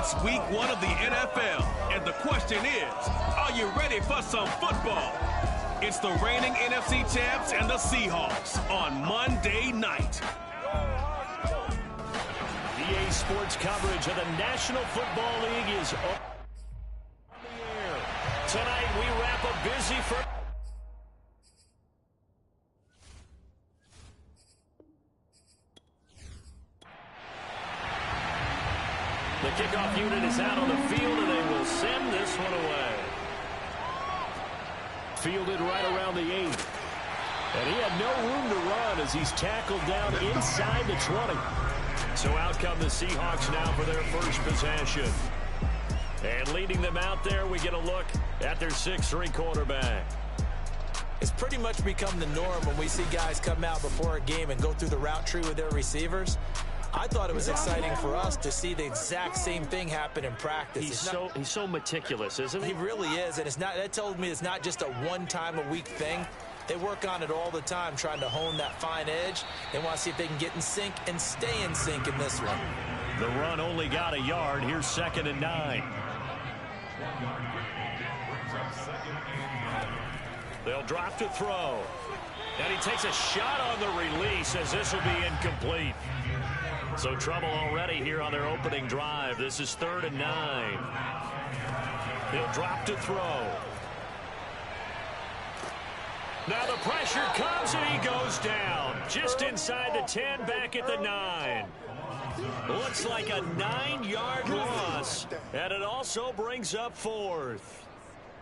It's week 1 of the NFL, and the question is, are you ready for some football? It's the reigning NFC champs and the Seahawks on Monday night. EA Sports coverage of the National Football League is on the air. Tonight we wrap a busy first. The kickoff unit is out on the field, and they will send this one away. Fielded right around the 8. And he had no room to run as he's tackled down inside the 20. So out come the Seahawks now for their first possession. And leading them out there, we get a look at their 6'3" quarterback. It's pretty much become the norm when we see guys come out before a game and go through the route tree with their receivers. I thought it was exciting for us to see the exact same thing happen in practice. He's so meticulous, isn't he? He really is, and that tells me it's not just a one-time-a-week thing. They work on it all the time, trying to hone that fine edge. They want to see if they can get in sync and stay in sync in this one. The run only got a yard. Here's 2nd and 9. They'll drop to throw. And he takes a shot on the release as this will be incomplete. So trouble already here on their opening drive. This is 3rd and 9. He'll drop to throw. Now the pressure comes and he goes down. Just inside the 10, back at the 9. Looks like a 9-yard loss. And it also brings up 4th.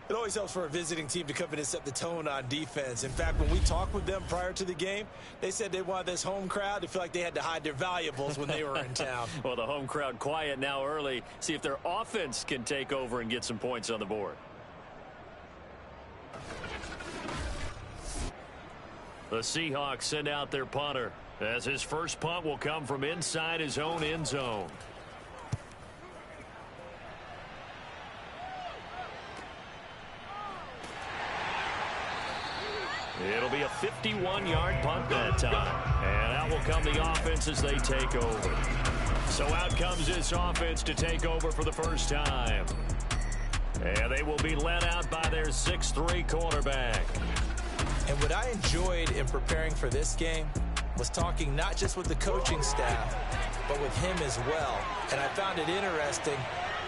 It always helps for a visiting team to come in and set the tone on defense. In fact, when we talked with them prior to the game, they said they wanted this home crowd to feel like they had to hide their valuables when they were in town. Well, the home crowd quiet now early. See if their offense can take over and get some points on the board. The Seahawks send out their punter as his first punt will come from inside his own end zone. It'll be a 51-yard punt that time. And out will come the offense as they take over. So out comes this offense to take over for the first time. And they will be led out by their 6'3" quarterback. And what I enjoyed in preparing for this game was talking not just with the coaching staff, but with him as well. And I found it interesting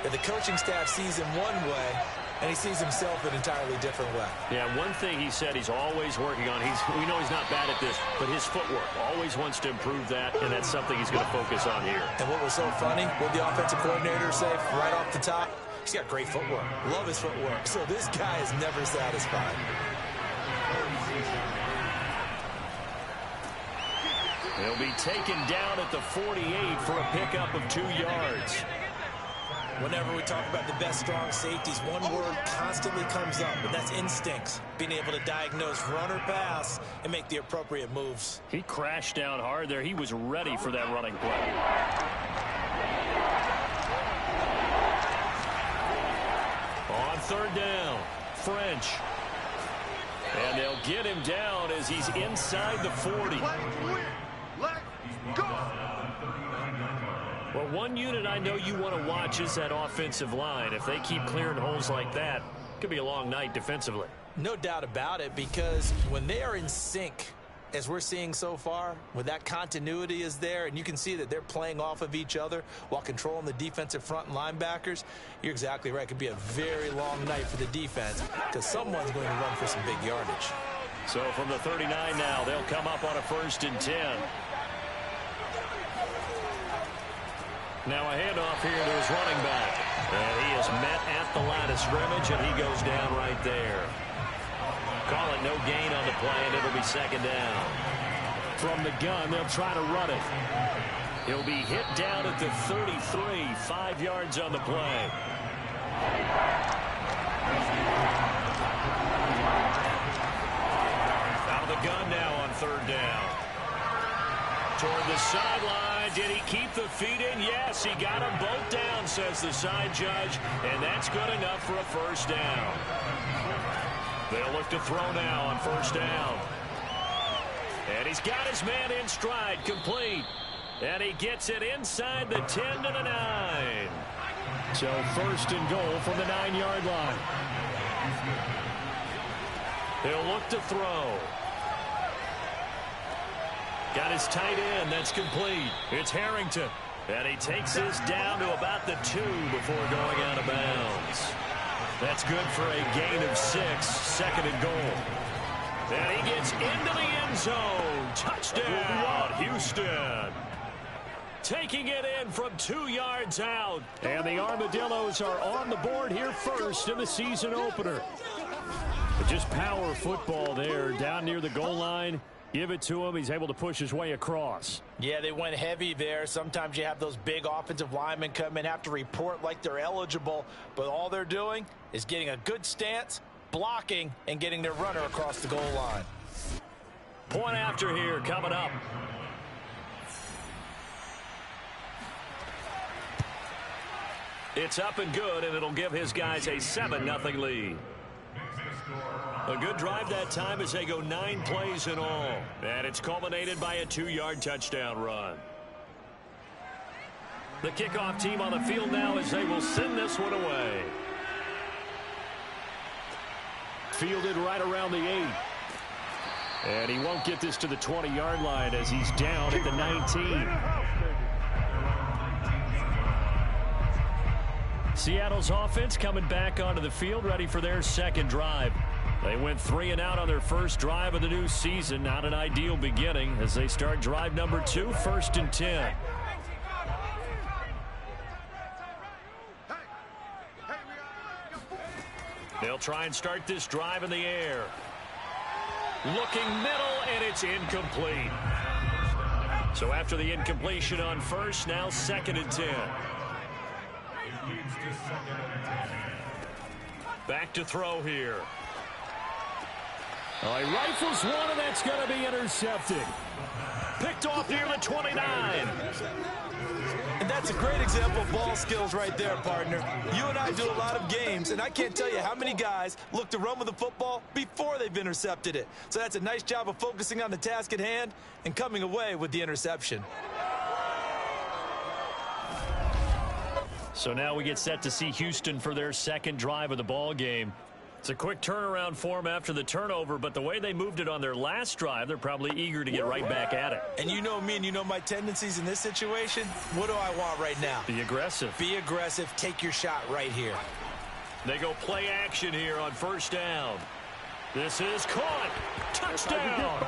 that the coaching staff sees him one way, and he sees himself an entirely different way. Yeah, one thing he said he's always working on, we know he's not bad at this, but his footwork, always wants to improve that, and that's something he's going to focus on here. And what was so funny, what the offensive coordinator say right off the top, he's got great footwork. Love his footwork. So this guy is never satisfied. He'll be taken down at the 48 for a pickup of 2 yards. Whenever we talk about the best strong safeties, one word constantly comes up, and that's instincts. Being able to diagnose run or pass and make the appropriate moves. He crashed down hard there. He was ready for that running play. On 3rd down, French. And they'll get him down as he's inside the 40. Let's go! Well, one unit I know you want to watch is that offensive line. If they keep clearing holes like that, it could be a long night defensively. No doubt about it, because when they are in sync, as we're seeing so far, when that continuity is there, and you can see that they're playing off of each other while controlling the defensive front and linebackers, you're exactly right. It could be a very long night for the defense because someone's going to run for some big yardage. So from the 39 now, they'll come up on a 1st and 10. Now a handoff here to his running back. And he is met at the line of scrimmage, and he goes down right there. Call it no gain on the play, and it'll be 2nd down. From the gun, they'll try to run it. He'll be hit down at the 33, 5 yards on the play. Out of the gun now on 3rd down. Toward the sideline. Did he keep the feet in? Yes, he got them both down, says the side judge, and that's good enough for a 1st down. They'll look to throw now on 1st down. And he's got his man in stride, complete. And he gets it inside the 10 to the 9. So 1st and goal from the 9-yard line. He'll look to throw. Got his tight end. That's complete. It's Harrington. And he takes this down to about the 2 before going out of bounds. That's good for a gain of 6. 2nd and goal. And he gets into the end zone. Touchdown, Houston. Taking it in from 2 yards out. And the Armadillos are on the board here first in the season opener. But just power football there down near the goal line. Give it to him. He's able to push his way across. Yeah, they went heavy there. Sometimes you have those big offensive linemen come in, have to report like they're eligible, but all they're doing is getting a good stance, blocking, and getting their runner across the goal line. Point after here coming up. It's up and good, and it'll give his guys a 7-0 lead. A good drive that time as they go 9 plays in all. And it's culminated by a 2-yard touchdown run. The kickoff team on the field now as they will send this one away. Fielded right around the 8. And he won't get this to the 20-yard line as he's down at the 19. Seattle's offense coming back onto the field, ready for their 2nd drive. They went 3 and out on their first drive of the new season. Not an ideal beginning as they start drive number 2, 1st and 10. They'll try and start this drive in the air. Looking middle, and it's incomplete. So after the incompletion on first, now 2nd and 10. Back to throw here. Oh, he rifles one, and that's going to be intercepted. Picked off near the 29. And that's a great example of ball skills right there, partner. You and I do a lot of games, and I can't tell you how many guys look to run with the football before they've intercepted it. So that's a nice job of focusing on the task at hand and coming away with the interception. So now we get set to see Houston for their 2nd drive of the ball game. It's a quick turnaround for them after the turnover, but the way they moved it on their last drive, they're probably eager to get right back at it. And you know me and you know my tendencies in this situation. What do I want right now? Be aggressive. Be aggressive. Take your shot right here. They go play action here on 1st down. This is caught. Touchdown.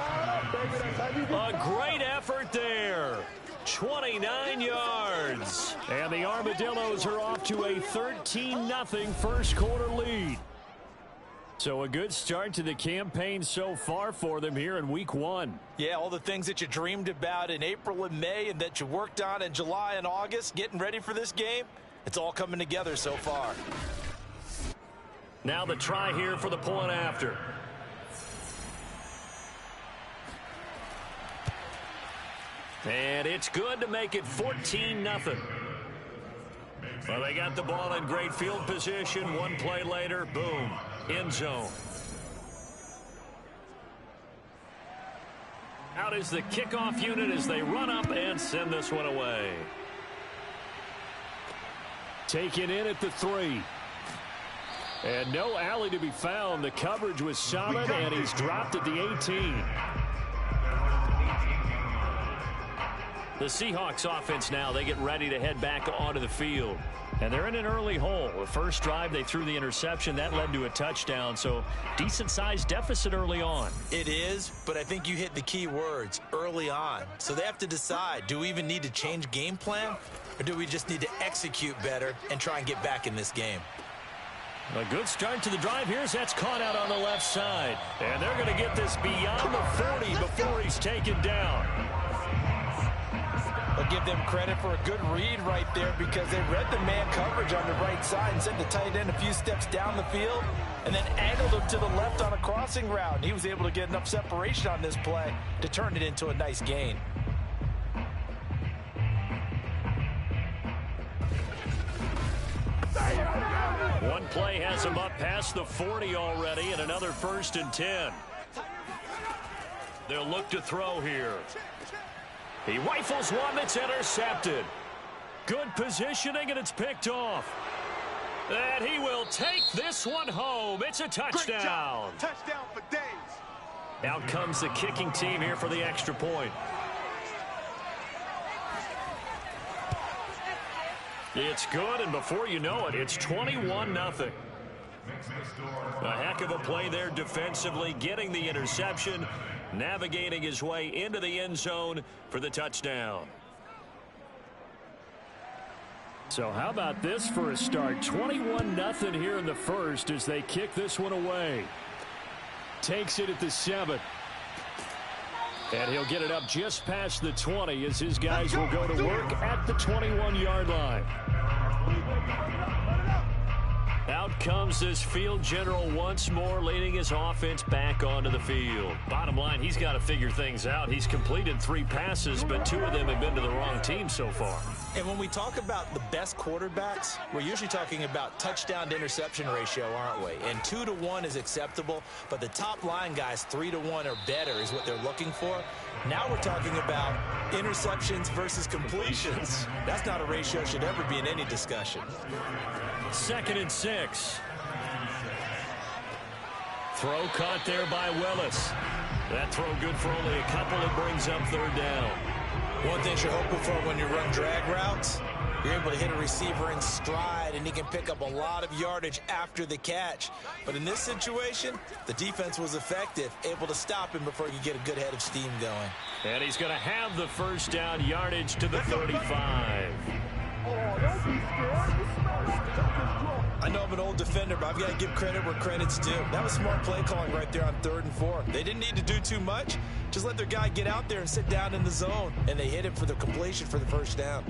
A great effort there. 29 yards. And the Armadillos are off to a 13-0 first quarter lead. So a good start to the campaign so far for them here in week 1. Yeah, all the things that you dreamed about in April and May and that you worked on in July and August, getting ready for this game, it's all coming together so far. Now the try here for the point after. And it's good to make it 14-0. Well, they got the ball in great field position. 1 play later, boom, end zone. Out is the kickoff unit as they run up and send this one away. Taken in at the 3. And no alley to be found. The coverage was solid, and he's dropped at the 18. The Seahawks offense now, they get ready to head back onto the field. And they're in an early hole. The first drive, they threw the interception. That led to a touchdown, so decent-sized deficit early on. It is, but I think you hit the key words, early on. So they have to decide, do we even need to change game plan, or do we just need to execute better and try and get back in this game? A good start to the drive here as that's caught out on the left side. And they're going to get this beyond the 40 before he's taken down. I'll give them credit for a good read right there because they read the man coverage on the right side and sent the tight end a few steps down the field and then angled him to the left on a crossing route. And he was able to get enough separation on this play to turn it into a nice gain. One play has him up past the 40 already, and another 1st and 10. They'll look to throw here. He rifles one that's intercepted. Good positioning, and it's picked off. And he will take this one home. It's a touchdown. Touchdown for days. Out comes the kicking team here for the extra point. It's good, and before you know it, it's 21-0. A heck of a play there defensively, getting the interception, navigating his way into the end zone for the touchdown. So how about this for a start? 21-0 here in the first as they kick this one away. Takes it at the 7. And he'll get it up just past the 20 as his guys will go to work at the 21-yard line. Out comes this field general once more, leading his offense back onto the field. Bottom line, he's got to figure things out. He's completed 3 passes, but 2 of them have been to the wrong team so far. And when we talk about the best quarterbacks, we're usually talking about touchdown to interception ratio, aren't we? And 2 to 1 is acceptable, but the top line guys 3 to 1 or better is what they're looking for. Now we're talking about interceptions versus completions. That's not a ratio should ever be in any discussion. 2nd and 6. Throw caught there by Willis. That throw good for only a couple. It brings up 3rd down. One thing you're hoping for when you run drag routes, you're able to hit a receiver in stride, and he can pick up a lot of yardage after the catch. But in this situation, the defense was effective, able to stop him before he could get a good head of steam going. And he's going to have the 1st down, yardage to the 35. I know I'm an old defender, but I've got to give credit where credit's due. That was smart play calling right there on 3rd and 4. They didn't need to do too much. Just let their guy get out there and sit down in the zone, and they hit him for the completion for the 1st down.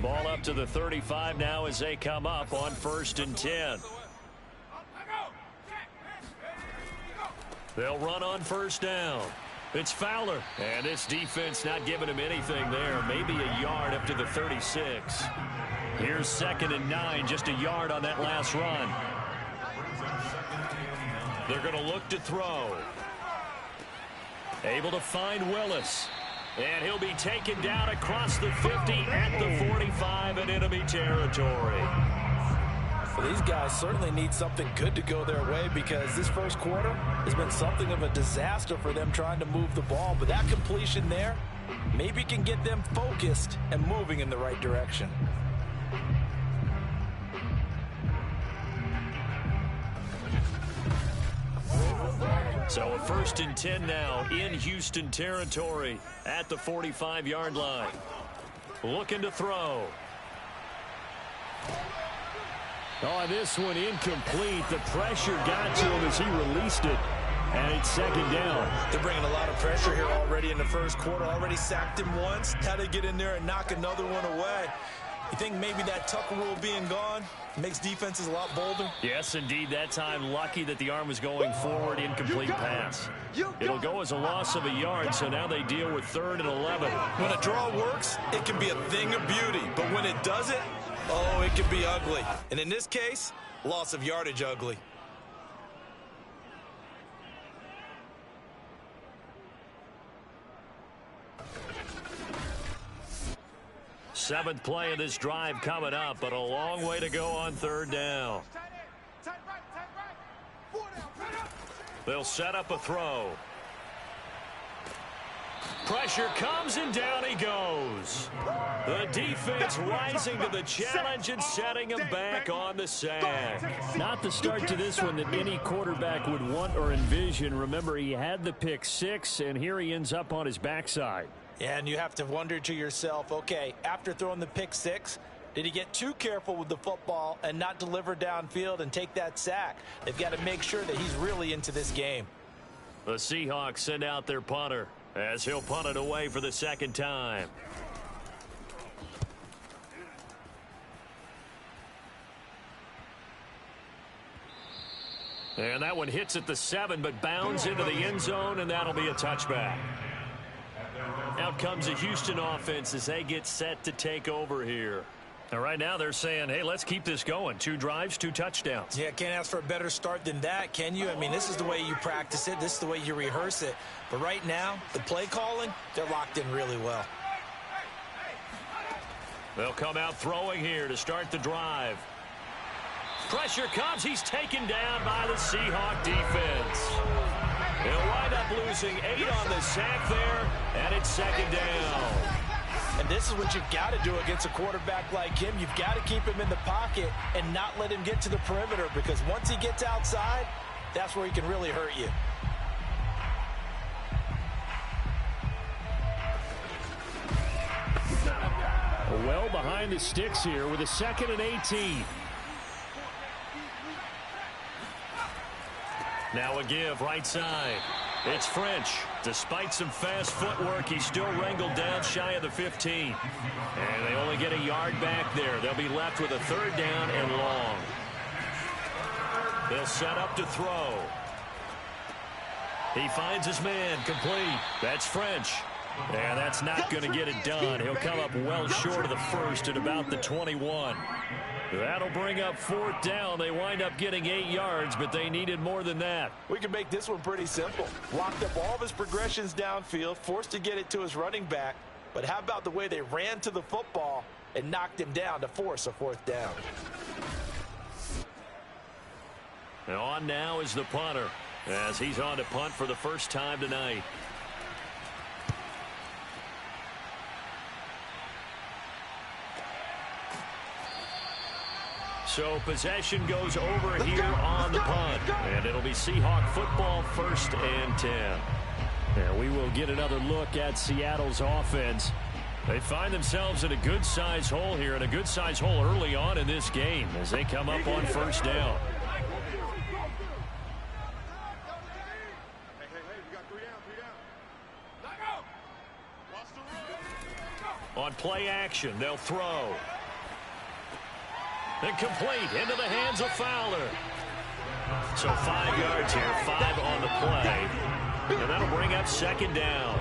Ball up to the 35 now as they come up on 1st and 10. They'll run on 1st down. It's Fowler. And this defense not giving him anything there. Maybe a yard up to the 36. Here's 2nd and 9. Just a yard on that last run. They're going to look to throw. Able to find Willis. And he'll be taken down across the 50 at the 45 in enemy territory. Well, these guys certainly need something good to go their way because this 1st quarter has been something of a disaster for them trying to move the ball. But that completion there maybe can get them focused and moving in the right direction. So a 1st and 10 now in Houston territory at the 45-yard line. Looking to throw. Oh, this one incomplete. The pressure got to him as he released it. And it's 2nd down. They're bringing a lot of pressure here already in the 1st quarter. Already sacked him once. Had to get in there and knock another one away. You think maybe that Tucker rule being gone makes defenses a lot bolder? Yes, indeed. That time lucky that the arm was going forward. Incomplete pass. It'll go as a loss of a yard, so now they deal with 3rd and 11. When a draw works, it can be a thing of beauty. But when it doesn't, oh, it can be ugly. And in this case, loss of yardage ugly. Seventh play of this drive coming up, but a long way to go on 3rd down. They'll set up a throw. Pressure comes and down he goes. The defense rising to the challenge and setting him back on the sack. Not the start to this one that any quarterback would want or envision. Remember, he had the pick 6, and here he ends up on his backside. Yeah, and you have to wonder to yourself, okay, after throwing the pick 6, did he get too careful with the football and not deliver downfield and take that sack? They've got to make sure that he's really into this game. The Seahawks send out their punter as he'll punt it away for the 2nd time. And that one hits at the 7, but bounds into the end zone, and that'll be a touchback. Out comes the Houston offense as they get set to take over here. And right now they're saying, hey, let's keep this going. 2 drives, 2 touchdowns. Yeah, can't ask for a better start than that, can you? I mean, this is the way you practice it. This is the way you rehearse it. But right now, the play calling, they're locked in really well. They'll come out throwing here to start the drive. Pressure comes. He's taken down by the Seahawk defense. They'll wind up losing 8 on the sack there, and it's 2nd down. And this is what you've got to do against a quarterback like him. You've got to keep him in the pocket and not let him get to the perimeter, because once he gets outside, that's where he can really hurt you. Well behind the sticks here with a 2nd and 18. Now a give right side. It's French. Despite some fast footwork, he's still wrangled down shy of the 15. And they only get a yard back there. They'll be left with a 3rd down and long. They'll set up to throw. He finds his man complete. That's French. And that's not going to get it done. He'll come up well short of the first at about the 21. That'll bring up 4th down. They wind up getting 8 yards, but they needed more than that. We can make this one pretty simple. Locked up all of his progressions downfield, forced to get it to his running back. But how about the way they ran to the football and knocked him down to force a 4th down? And on now is the punter, as he's on to punt for the first time tonight. So possession goes over here on the punt. And it'll be Seahawk football, 1st and 10. And we will get another look at Seattle's offense. They find themselves in a good-sized hole here, and a good-sized hole early on in this game as they come up on 1st down. On play action, they'll throw. And complete into the hands of Fowler. So 5 yards here, 5 on the play. And that'll bring up 2nd down.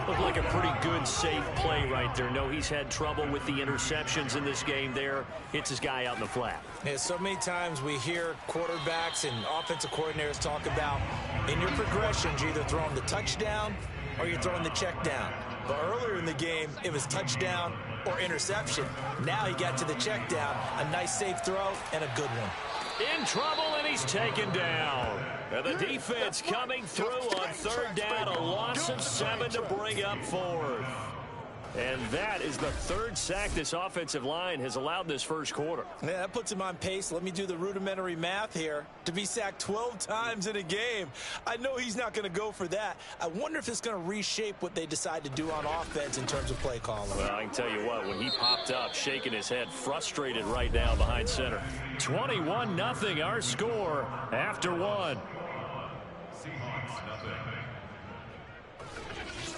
Looked like a pretty good, safe play right there. No, he's had trouble with the interceptions in this game there. Hits his guy out in the flat. Yeah, so many times we hear quarterbacks and offensive coordinators talk about in your progressions, you're either throwing the touchdown or you're throwing the check down. But earlier in the game, it was touchdown or interception. Now he got to the check down. A nice safe throw and a good one. In trouble, and he's taken down. And the defense coming through on 3rd down. A loss of 7 to bring up 4th. And that is the 3rd sack this offensive line has allowed this first quarter. Yeah, that puts him on pace. Let me do the rudimentary math here. To be sacked 12 times in a game, I know he's not going to go for that. I wonder if it's going to reshape what they decide to do on offense in terms of play calling. Well, I can tell you what, when he popped up, shaking his head, frustrated right now behind center. 21-0 our score after 1.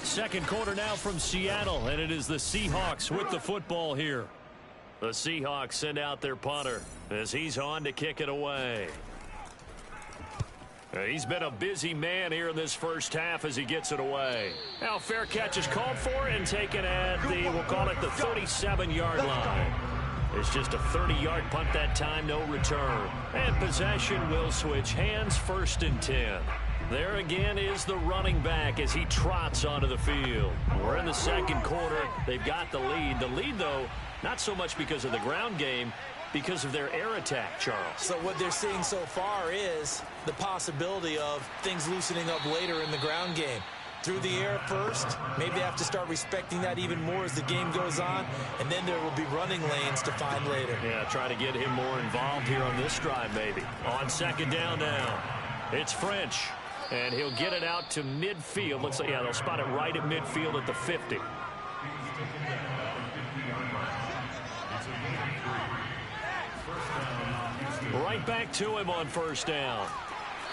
Second quarter now from Seattle, and it is the Seahawks with the football here. The Seahawks send out their punter as he's on to kick it away. He's been a busy man here in this first half as he gets it away. Now fair catch is called for and taken at the, we'll call it the 37-yard line. It's just a 30-yard punt that time, no return. And possession will switch hands, 1st and 10. There again is the running back as he trots onto the field. We're in the second quarter. They've got the lead. The lead, though, not so much because of the ground game, because of their air attack, Charles. So what they're seeing so far is the possibility of things loosening up later in the ground game. Through the air first, maybe they have to start respecting that even more as the game goes on, and then there will be running lanes to find later. Yeah, try to get him more involved here on this drive, maybe. On 2nd down now, it's French. And he'll get it out to midfield. Looks like, yeah, they'll spot it right at midfield at the 50. Right back to him on 1st down.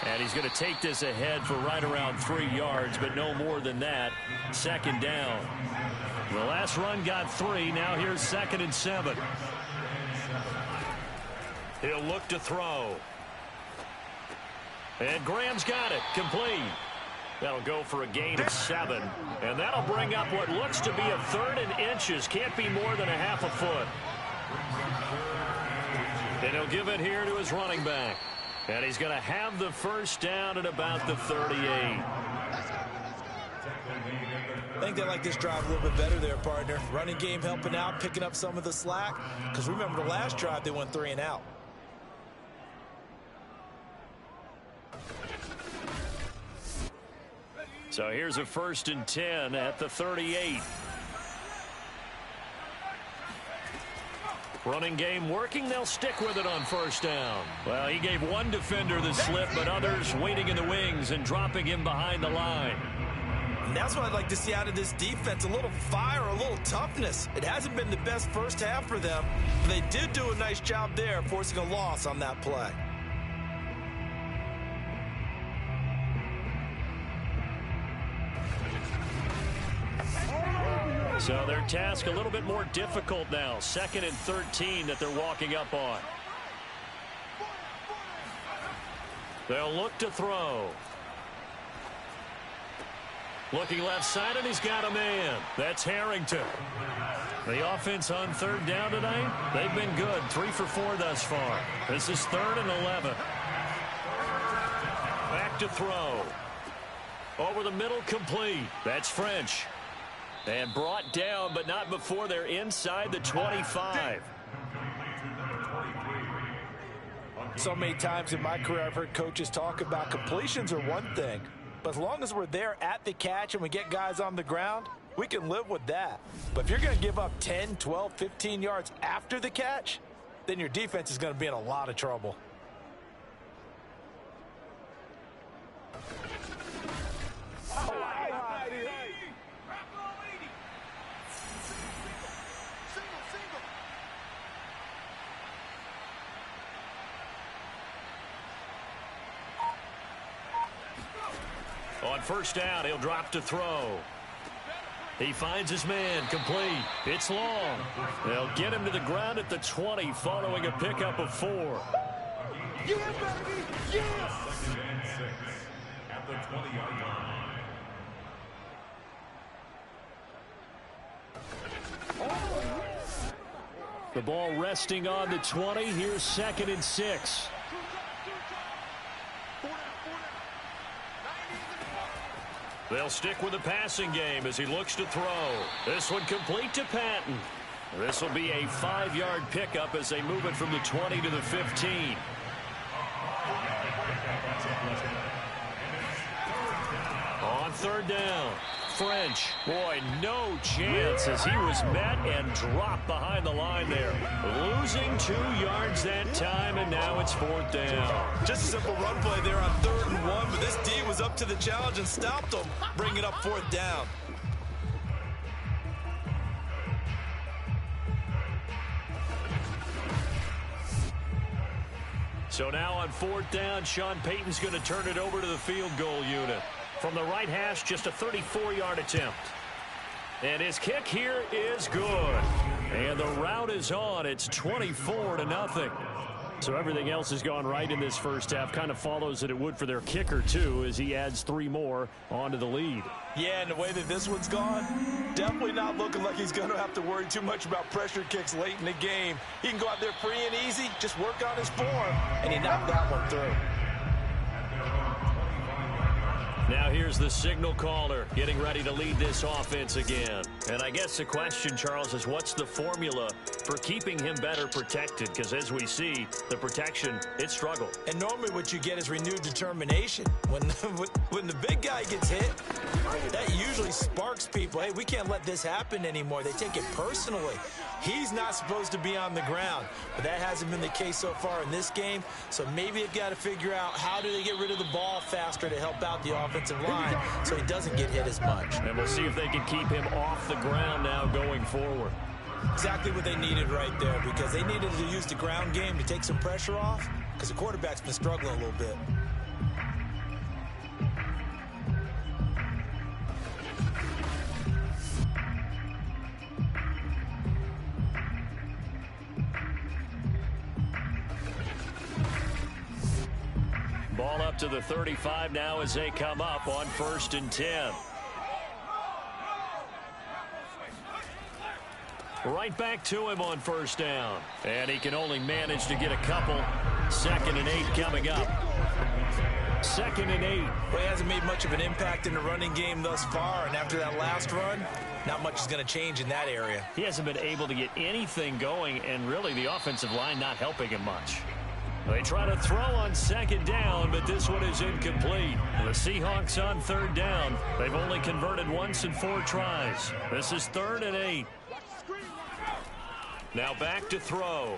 And he's going to take this ahead for right around 3 yards, but no more than that. 2nd down. The last run got 3. Now here's 2nd and 7. He'll look to throw. And Graham's got it. Complete. That'll go for a gain of 7. And that'll bring up what looks to be a 3rd and inches. Can't be more than a half a foot. And he'll give it here to his running back. And he's going to have the first down at about the 38. I think they like this drive a little bit better there, partner. Running game helping out, picking up some of the slack. Because remember the last drive, they went 3 and out. So here's a 1st and 10 at the 38. Running game working. They'll stick with it on 1st down. Well, he gave one defender the slip, but others waiting in the wings and dropping him behind the line. And that's what I'd like to see out of this defense. A little fire, a little toughness. It hasn't been the best first half for them, but they did do a nice job there, forcing a loss on that play. So their task a little bit more difficult now. 2nd and 13 that they're walking up on. They'll look to throw. Looking left side, and he's got a man. That's Harrington. The offense on 3rd down tonight, they've been good. 3 for 4 thus far. This is 3rd and 11. Back to throw. Over the middle, complete. That's French. And brought down, but not before they're inside the 25. So many times in my career, I've heard coaches talk about completions are one thing. But as long as we're there at the catch and we get guys on the ground, we can live with that. But if you're going to give up 10, 12, 15 yards after the catch, then your defense is going to be in a lot of trouble. On 1st down, he'll drop to throw. He finds his man, complete. It's long. They'll get him to the ground at the 20 following a pickup of 4. Yeah, baby! Yeah! At the 20-yard line. The ball resting on the 20. Here's 2nd and 6. They'll stick with the passing game as he looks to throw. This one complete to Patton. This will be a 5-yard pickup as they move it from the 20 to the 15. On 3rd down, French. Boy, no chance as he was met and dropped behind the line there. Losing 2 yards that time, and now it's 4th down. Just a simple run play there on 3rd and 1, but this D was up to the challenge and stopped them, bringing up 4th down. So now on 4th down, Sean Payton's going to turn it over to the field goal unit. From the right hash, just a 34-yard attempt. And his kick here is good. And the route is on. It's 24-0. So everything else has gone right in this first half. Kind of follows that it would for their kicker, too, as he adds 3 more onto the lead. Yeah, and the way that this one's gone, definitely not looking like he's going to have to worry too much about pressure kicks late in the game. He can go out there free and easy, just work on his form, and he knocked that one through. Now here's the signal caller getting ready to lead this offense again. And I guess the question, Charles, is what's the formula for keeping him better protected? Because as we see, the protection, it struggled. And normally what you get is renewed determination. When the big guy gets hit, that usually sparks people. Hey, we can't let this happen anymore. They take it personally. He's not supposed to be on the ground, but that hasn't been the case so far in this game. So maybe they've got to figure out how do they get rid of the ball faster to help out the offensive line so he doesn't get hit as much. And we'll see if they can keep him off the ground now going forward. Exactly what they needed right there, because they needed to use the ground game to take some pressure off, because the quarterback's been struggling a little bit. Ball up to the 35 now as they come up on 1st and 10. Right back to him on 1st down. And he can only manage to get a couple. 2nd and 8 coming up. 2nd and 8. Well, he hasn't made much of an impact in the running game thus far, and after that last run, not much is going to change in that area. He hasn't been able to get anything going, and really the offensive line not helping him much. They try to throw on 2nd down, but this one is incomplete. The Seahawks on 3rd down. They've only converted once in 4 tries. This is 3rd and 8. Now back to throw.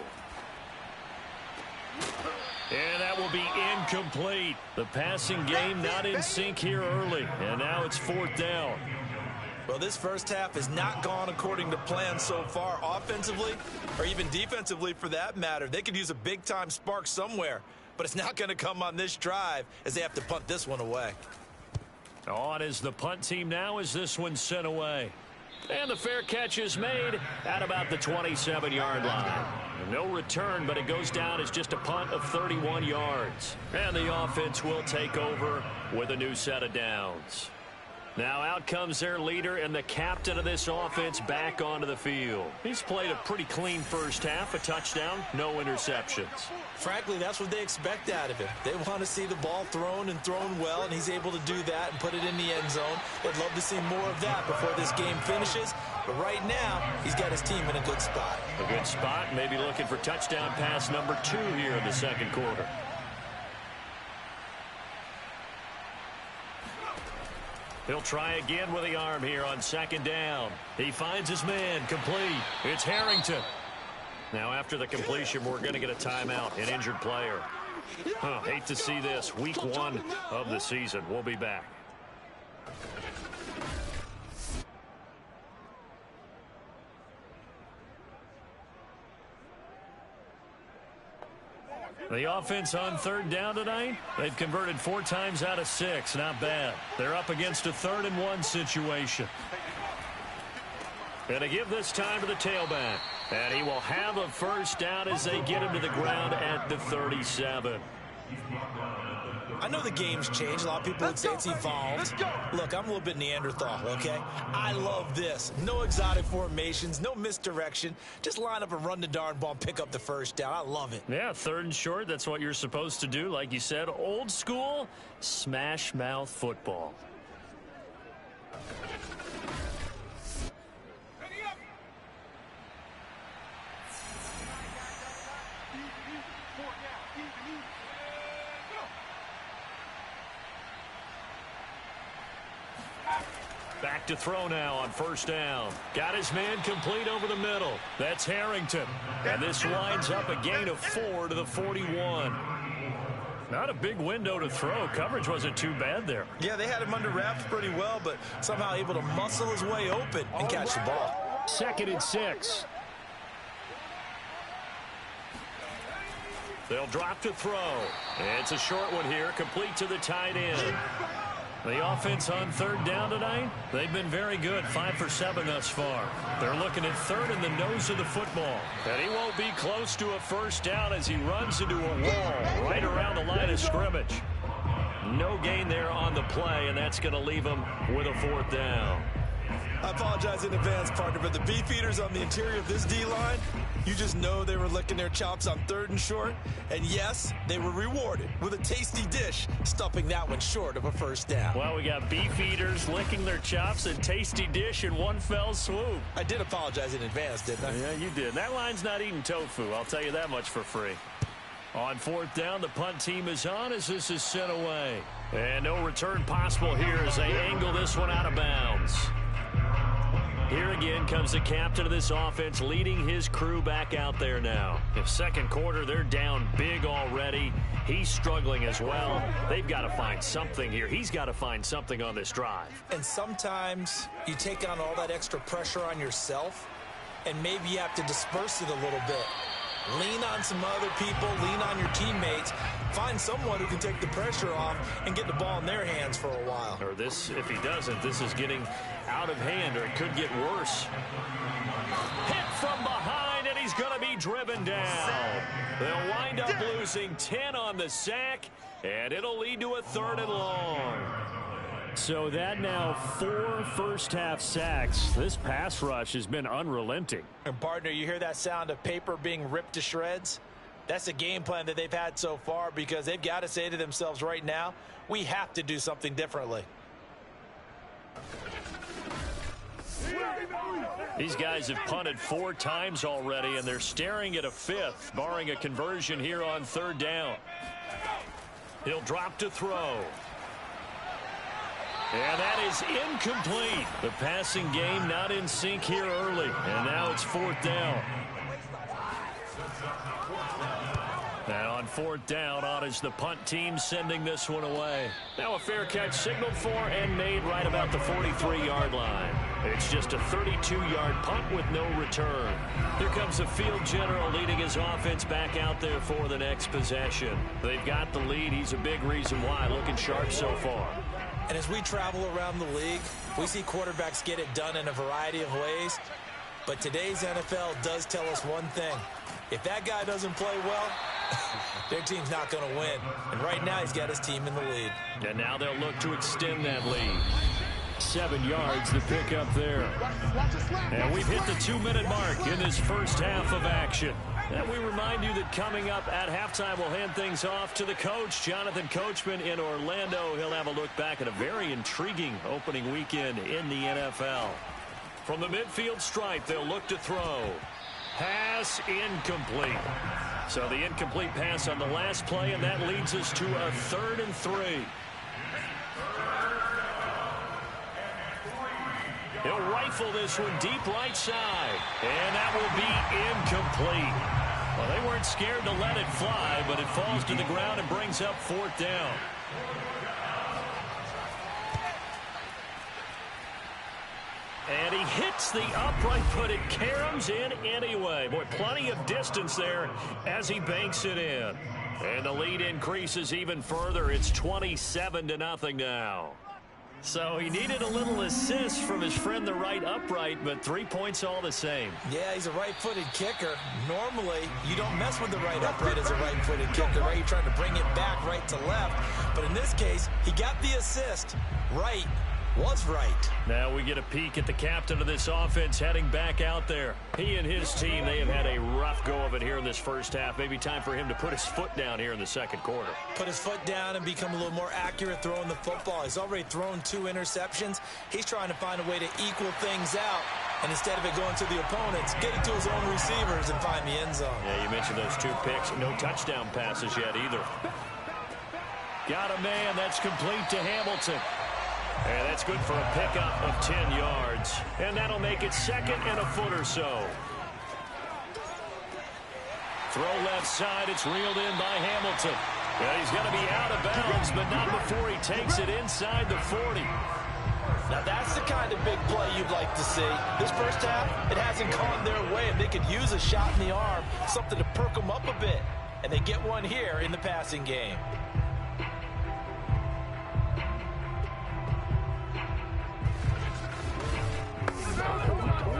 And that will be incomplete. The passing game not in sync here early. And now it's 4th down. Well, this first half has not gone according to plan so far offensively or even defensively for that matter. They could use a big-time spark somewhere, but it's not going to come on this drive as they have to punt this one away. On is the punt team now as this one's sent away. And the fair catch is made at about the 27-yard line. No return, but it goes down as just a punt of 31 yards. And the offense will take over with a new set of downs. Now out comes their leader and the captain of this offense back onto the field. He's played a pretty clean first half, a touchdown, no interceptions. Frankly, that's what they expect out of him. They want to see the ball thrown and thrown well, and he's able to do that and put it in the end zone. They'd love to see more of that before this game finishes. But right now, he's got his team in a good spot. A good spot, maybe looking for touchdown pass number 2 here in the 2nd quarter. He'll try again with the arm here on 2nd down. He finds his man, complete. It's Harrington. Now after the completion, we're going to get a timeout, an injured player. Hate to see this. Week 1 of the season. We'll be back. The offense on 3rd down tonight, they've converted 4 times out of 6. Not bad. They're up against a 3rd and 1 situation. And to give this time to the tailback. And he will have a 1st down as they get him to the ground at the 37. I know the game's changed. A lot of people would say it's evolved. Look, I'm a little bit Neanderthal, okay? I love this. No exotic formations, no misdirection. Just line up and run the darn ball and pick up the 1st down. I love it. Yeah, 3rd and short, that's what you're supposed to do. Like you said, old school, smash mouth football. Back to throw now on 1st down. Got his man complete over the middle. That's Harrington. And this winds up a gain of 4 to the 41. Not a big window to throw. Coverage wasn't too bad there. Yeah, they had him under wraps pretty well, but somehow able to muscle his way open and catch the ball. 2nd and 6. They'll drop to throw. It's a short one here, complete to the tight end. The offense on 3rd down tonight, they've been very good, 5 for 7 thus far. They're looking at 3rd in the nose of the football. And he won't be close to a 1st down as he runs into a wall right around the line of scrimmage. No gain there on the play, and that's going to leave him with a 4th down. I apologize in advance, partner, but the beef eaters on the interior of this D-line, you just know they were licking their chops on 3rd and short. And yes, they were rewarded with a tasty dish, stuffing that one short of a 1st down. Well, we got beef eaters licking their chops and tasty dish in one fell swoop. I did apologize in advance, didn't I? Yeah, you did. That line's not eating tofu, I'll tell you that much for free. On 4th down, the punt team is on as this is sent away. And no return possible here as they angle this one out of bounds. Here again comes the captain of this offense leading his crew back out there now. If 2nd quarter, they're down big already. He's struggling as well. They've got to find something here. He's got to find something on this drive. And sometimes you take on all that extra pressure on yourself, and maybe you have to disperse it a little bit. Lean on some other people, lean on your teammates. Find someone who can take the pressure off and get the ball in their hands for a while. Or this, if he doesn't, this is getting out of hand, or it could get worse. Hit from behind, and he's going to be driven down. They'll wind up losing 10 on the sack, and it'll lead to a 3rd and long. So that now 4 first-half sacks. This pass rush has been unrelenting. And partner, you hear that sound of paper being ripped to shreds? That's the game plan that they've had so far, because they've got to say to themselves right now, we have to do something differently. These guys have punted 4 times already, and they're staring at a 5th, barring a conversion here on 3rd down. He'll drop to throw. And that is incomplete. The passing game not in sync here early, and now it's 4th down. And on 4th down, on is the punt team sending this one away. Now a fair catch signaled for and made right about the 43-yard line. It's just a 32-yard punt with no return. Here comes the field general leading his offense back out there for the next possession. They've got the lead. He's a big reason why, looking sharp so far. And as we travel around the league, we see quarterbacks get it done in a variety of ways. But today's NFL does tell us one thing. If that guy doesn't play well, their team's not going to win. And right now, he's got his team in the lead. And now they'll look to extend that lead. 7 yards, the pickup there. And we've hit the 2-minute mark in this first half of action. And we remind you that coming up at halftime, we'll hand things off to the coach, Jonathan Coachman in Orlando. He'll have a look back at a very intriguing opening weekend in the NFL. From the midfield stripe, they'll look to throw. Pass incomplete. So the incomplete pass on the last play, and that leads us to a 3rd and 3. He'll rifle this one deep right side, and that will be incomplete. Well, they weren't scared to let it fly, but it falls to the ground and brings up 4th down. And he hits the upright, but it caroms in anyway. Boy, plenty of distance there as he banks it in. And the lead increases even further. It's 27-0 now. So he needed a little assist from his friend, the right upright, but 3 points all the same. Yeah, he's a right-footed kicker. Normally, you don't mess with the right upright as a right-footed kicker, right? You're trying to bring it back right to left. But in this case, he got the assist. Right was right. Now we get a peek at the captain of this offense heading back out there. He and his team, they have had a rough go of it here in this first half. Maybe time for him to put his foot down here in the second quarter. Put his foot down and become a little more accurate throwing the football. He's already thrown 2 interceptions. He's trying to find a way to equal things out. And instead of it going to the opponents, get it to his own receivers and find the end zone. Yeah, you mentioned those 2 picks. No touchdown passes yet either. Got a man. That's complete to Hamilton. And that's good for a pickup of 10 yards. And that'll make it 2nd and a foot or so. Throw left side. It's reeled in by Hamilton. Yeah, he's going to be out of bounds, but not before he takes it inside the 40. Now, that's the kind of big play you'd like to see. This first half, it hasn't gone their way, and they could use a shot in the arm, something to perk them up a bit. And they get one here in the passing game.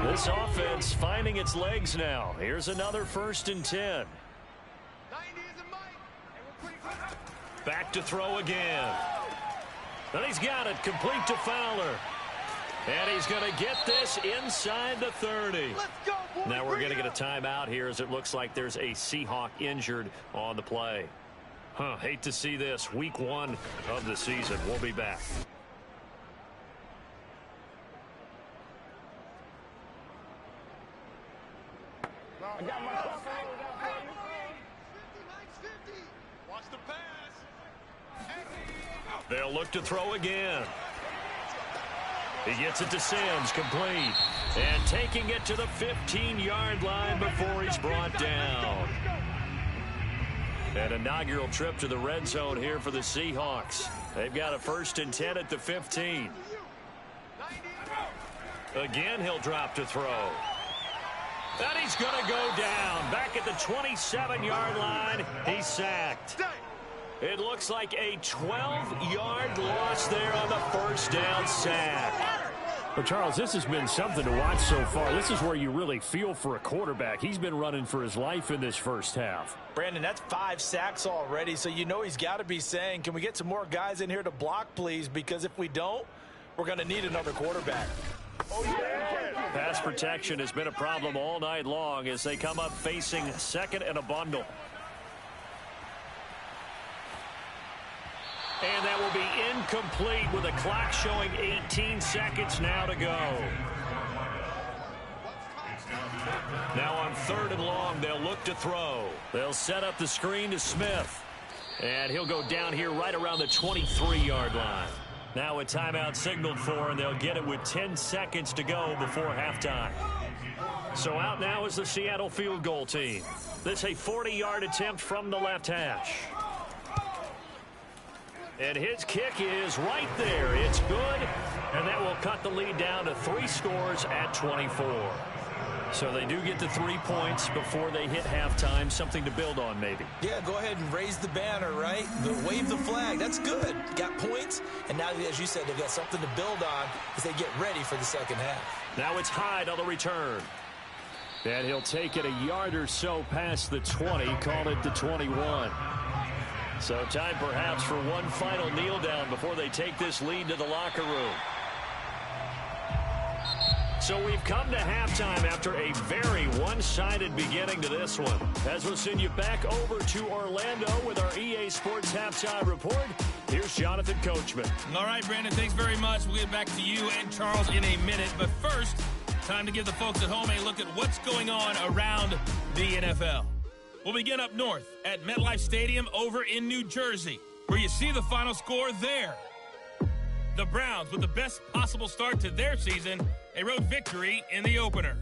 This offense finding its legs now. Here's another 1st and 10. Back to throw again. And he's got it complete to Fowler. And he's going to get this inside the 30. Now we're going to get a timeout here as it looks like there's a Seahawk injured on the play. Hate to see this. Week 1 of the season. We'll be back. I got my watch the pass. They'll look to throw again. He gets it to Sims, complete. And taking it to the 15-yard line before he's brought down. An inaugural trip to the red zone here for the Seahawks. They've got a 1st and 10 at the 15. Again, he'll drop to throw. And he's going to go down. Back at the 27-yard line, he's sacked. It looks like a 12-yard loss there on the 1st down sack. Well, Charles, this has been something to watch so far. This is where you really feel for a quarterback. He's been running for his life in this first half. Brandon, that's 5 sacks already, so you know he's got to be saying, can we get some more guys in here to block, please? Because if we don't, we're going to need another quarterback. Pass protection has been a problem all night long as they come up facing second and a bundle. And that will be incomplete with a clock showing 18 seconds now to go. Now on 3rd and long, they'll look to throw. They'll set up the screen to Smith. And he'll go down here right around the 23-yard line. Now a timeout signaled for, and they'll get it with 10 seconds to go before halftime. So out now is the Seattle field goal team. This a 40-yard attempt from the left hash. And his kick is right there. It's good, and that will cut the lead down to 3 scores at 24. So they do get the 3 points before they hit halftime. Something to build on, maybe. Yeah, go ahead and raise the banner, right? Wave the flag. That's good. Got points, and now, as you said, they've got something to build on as they get ready for the second half. Now it's Hyde on the return. And he'll take it a yard or so past the 20, call it the 21. So time perhaps for one final kneel down before they take this lead to the locker room. So we've come to halftime after a very one-sided beginning to this one. As we'll send you back over to Orlando with our EA Sports Halftime Report, here's Jonathan Coachman. All right, Brandon, thanks very much. We'll get back to you and Charles in a minute. But first, time to give the folks at home a look at what's going on around the NFL. We'll begin up north at MetLife Stadium over in New Jersey, where you see the final score there. The Browns, with the best possible start to their season, a road victory in the opener.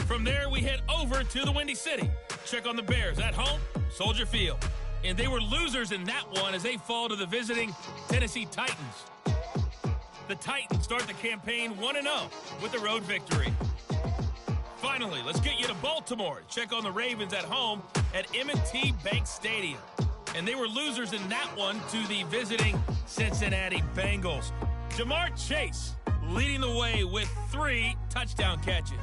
From there, we head over to the Windy City. Check on the Bears at home, Soldier Field. And they were losers in that one as they fall to the visiting Tennessee Titans. The Titans start the campaign 1-0 with the road victory. Finally, let's get you to Baltimore. Check on the Ravens at home at M&T Bank Stadium. And they were losers in that one to the visiting Cincinnati Bengals. Jamar Chase leading the way with 3 touchdown catches.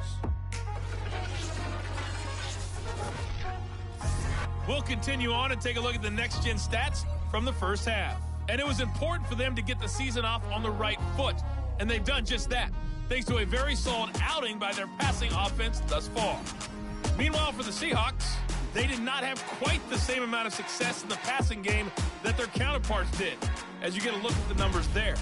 We'll continue on and take a look at the next-gen stats from the first half. And it was important for them to get the season off on the right foot. And they've done just that, thanks to a very solid outing by their passing offense thus far. Meanwhile, for the Seahawks, they did not have quite the same amount of success in the passing game that their counterparts did, as you get a look at the numbers there.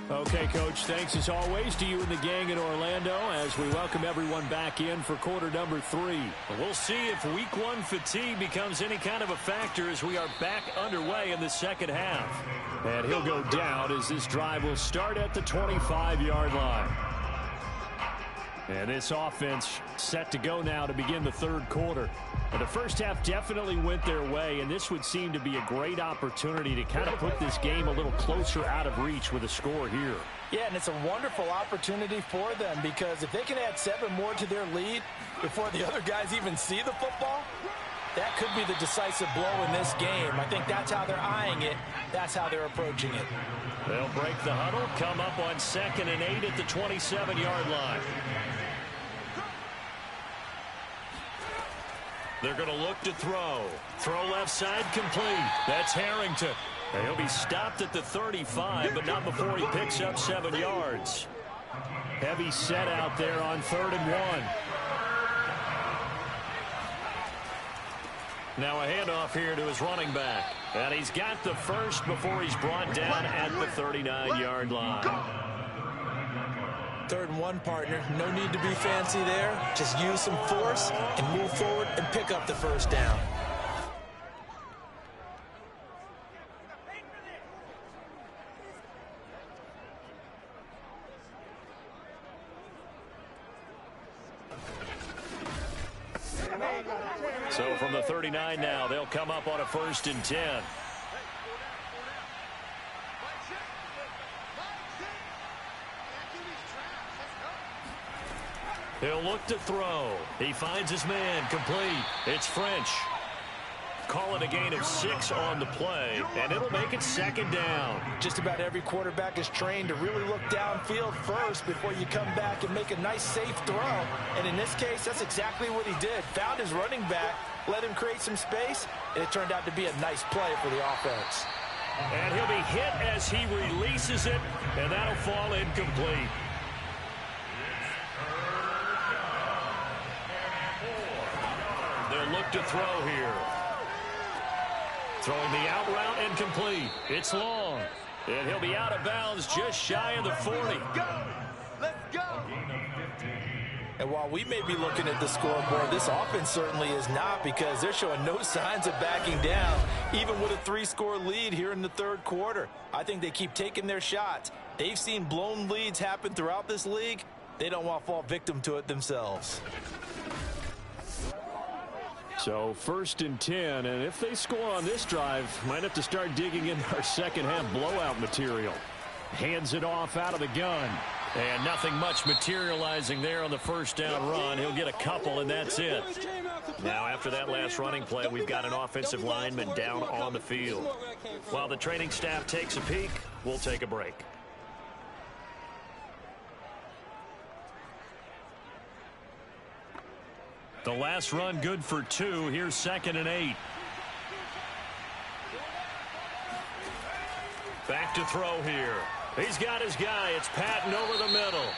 Okay, Coach, thanks as always to you and the gang in Orlando as we welcome everyone back in for quarter number 3. We'll see if week 1 fatigue becomes any kind of a factor as we are back underway in the second half. And he'll go down as this drive will start at the 25-yard line. And this offense set to go now to begin the third quarter. And the first half definitely went their way, and this would seem to be a great opportunity to kind of put this game a little closer out of reach with a score here. Yeah, and it's a wonderful opportunity for them because if they can add 7 more to their lead before the other guys even see the football, that could be the decisive blow in this game. I think that's how they're eyeing it. That's how they're approaching it. They'll break the huddle, come up on 2nd and 8 at the 27-yard line. They're going to look to throw. Throw left side complete. That's Harrington. He'll be stopped at the 35, but not before he picks up 7 yards. Heavy set out there on 3rd and 1. Now a handoff here to his running back. And he's got the first before he's brought down at the 39-yard line. 3rd and 1, partner. No need to be fancy there. Just use some force and move forward and pick up the first down. So from the 39 now, they'll come up on a 1st and 10. He'll look to throw. He finds his man complete. It's French. Call it a gain of 6 on the play, and it'll make it 2nd down. Just about every quarterback is trained to really look downfield first before you come back and make a nice, safe throw. And in this case, that's exactly what he did. Found his running back, let him create some space, and it turned out to be a nice play for the offense. And he'll be hit as he releases it, and that'll fall incomplete. They'll look to throw here. Throwing the out route and complete. It's long. And he'll be out of bounds just shy of the 40. Let's go. And while we may be looking at the scoreboard, this offense certainly is not, because they're showing no signs of backing down, even with a 3-score lead here in the 3rd quarter. I think they keep taking their shots. They've seen blown leads happen throughout this league. They don't want to fall victim to it themselves. So 1st and 10, and if they score on this drive, might have to start digging in our second-half blowout material. Hands it off out of the gun. And nothing much materializing there on the 1st down run. He'll get a couple, and that's it. Now, after that last running play, we've got an offensive lineman down on the field. While the training staff takes a peek, we'll take a break. The last run good for 2. Here's 2nd and 8. Back to throw here. He's got his guy. It's Patton over the middle.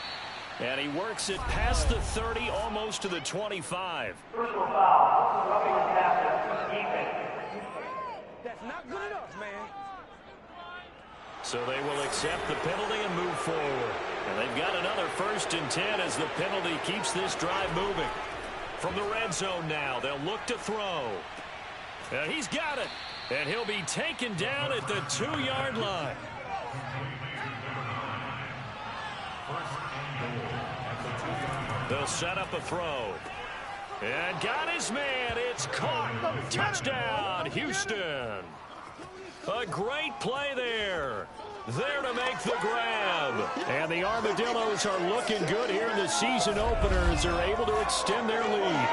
And he works it past the 30, almost to the 25. Personal foul. That's not good enough, man. So they will accept the penalty and move forward. And they've got another 1st and 10 as the penalty keeps this drive moving. From the red zone now, they'll look to throw. And he's got it. And he'll be taken down at the 2-yard line. They'll set up a throw. And got his man. It's caught. Touchdown, Houston. A great play there. There to make the grab. And the Armadillos are looking good here in the season opener as they're able to extend their lead.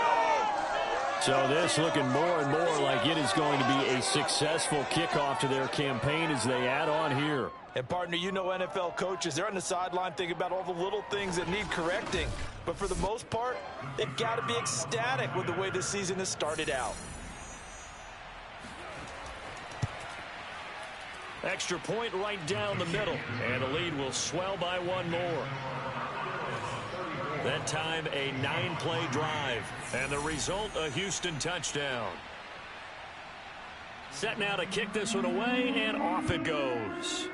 So this looking more and more like it is going to be a successful kickoff to their campaign as they add on here. And, partner, you know NFL coaches, they're on the sideline thinking about all the little things that need correcting. But for the most part, they've got to be ecstatic with the way this season has started out. Extra point right down the middle. And the lead will swell by 1 more. That time a 9-play drive. And the result, a Houston touchdown. Set now to kick this one away, and off it goes.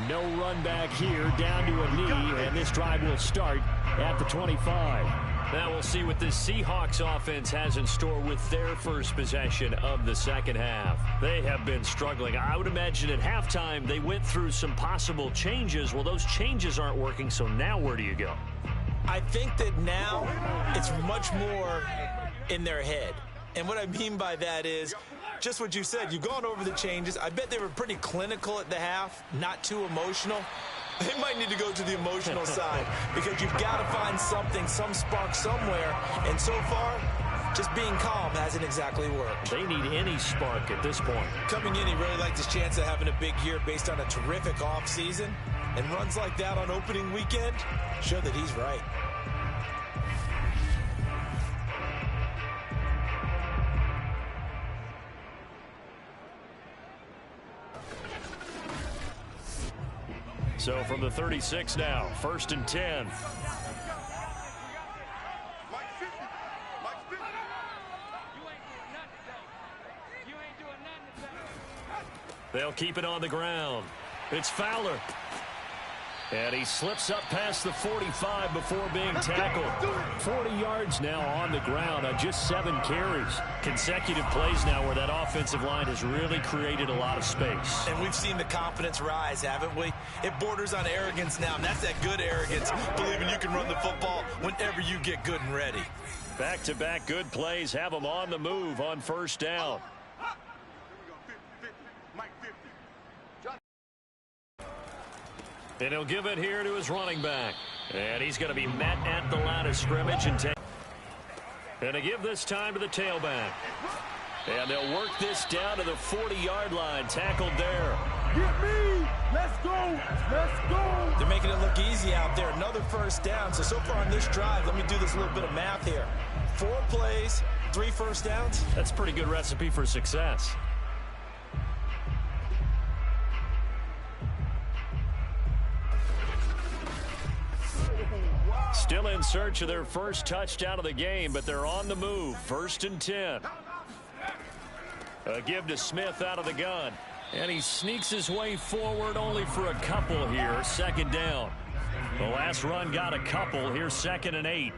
No run back here, down to a knee, and this drive will start at the 25. Now we'll see what this Seahawks offense has in store with their first possession of the second half. They have been struggling. I would imagine at halftime they went through some possible changes. Well, those changes aren't working, so now where do you go? I think that now it's much more in their head. And what I mean by that is just what you said. You've gone over the changes. I bet they were pretty clinical at the half, not too emotional. They might need to go to the emotional side because you've got to find something, some spark somewhere. And so far, just being calm hasn't exactly worked. They need any spark at this point. Coming in, he really liked his chance of having a big year based on a terrific offseason. And runs like that on opening weekend show that he's right. So from the 36 now, 1st and 10. They'll keep it on the ground. It's Fowler. And he slips up past the 45 before being tackled. 40 yards now on the ground on just 7 carries. Consecutive plays now where that offensive line has really created a lot of space. And we've seen the confidence rise, haven't we? It borders on arrogance now, and that's that good arrogance, believing you can run the football whenever you get good and ready. Back-to-back good plays have them on the move on 1st down. And he'll give it here to his running back. And he's going to be met at the line of scrimmage and take. And to give this time to the tailback. And they'll work this down to the 40-yard line. Tackled there. Get me! Let's go! Let's go! They're making it look easy out there. Another first down. So far on this drive, let me do this little bit of math here. 4 plays, 3 first downs. That's a pretty good recipe for success. Still in search of their first touchdown of the game, but they're on the move. 1st and 10. A give to Smith out of the gun. And he sneaks his way forward only for a couple here. 2nd down. The last run got a couple. Here's 2nd and 8.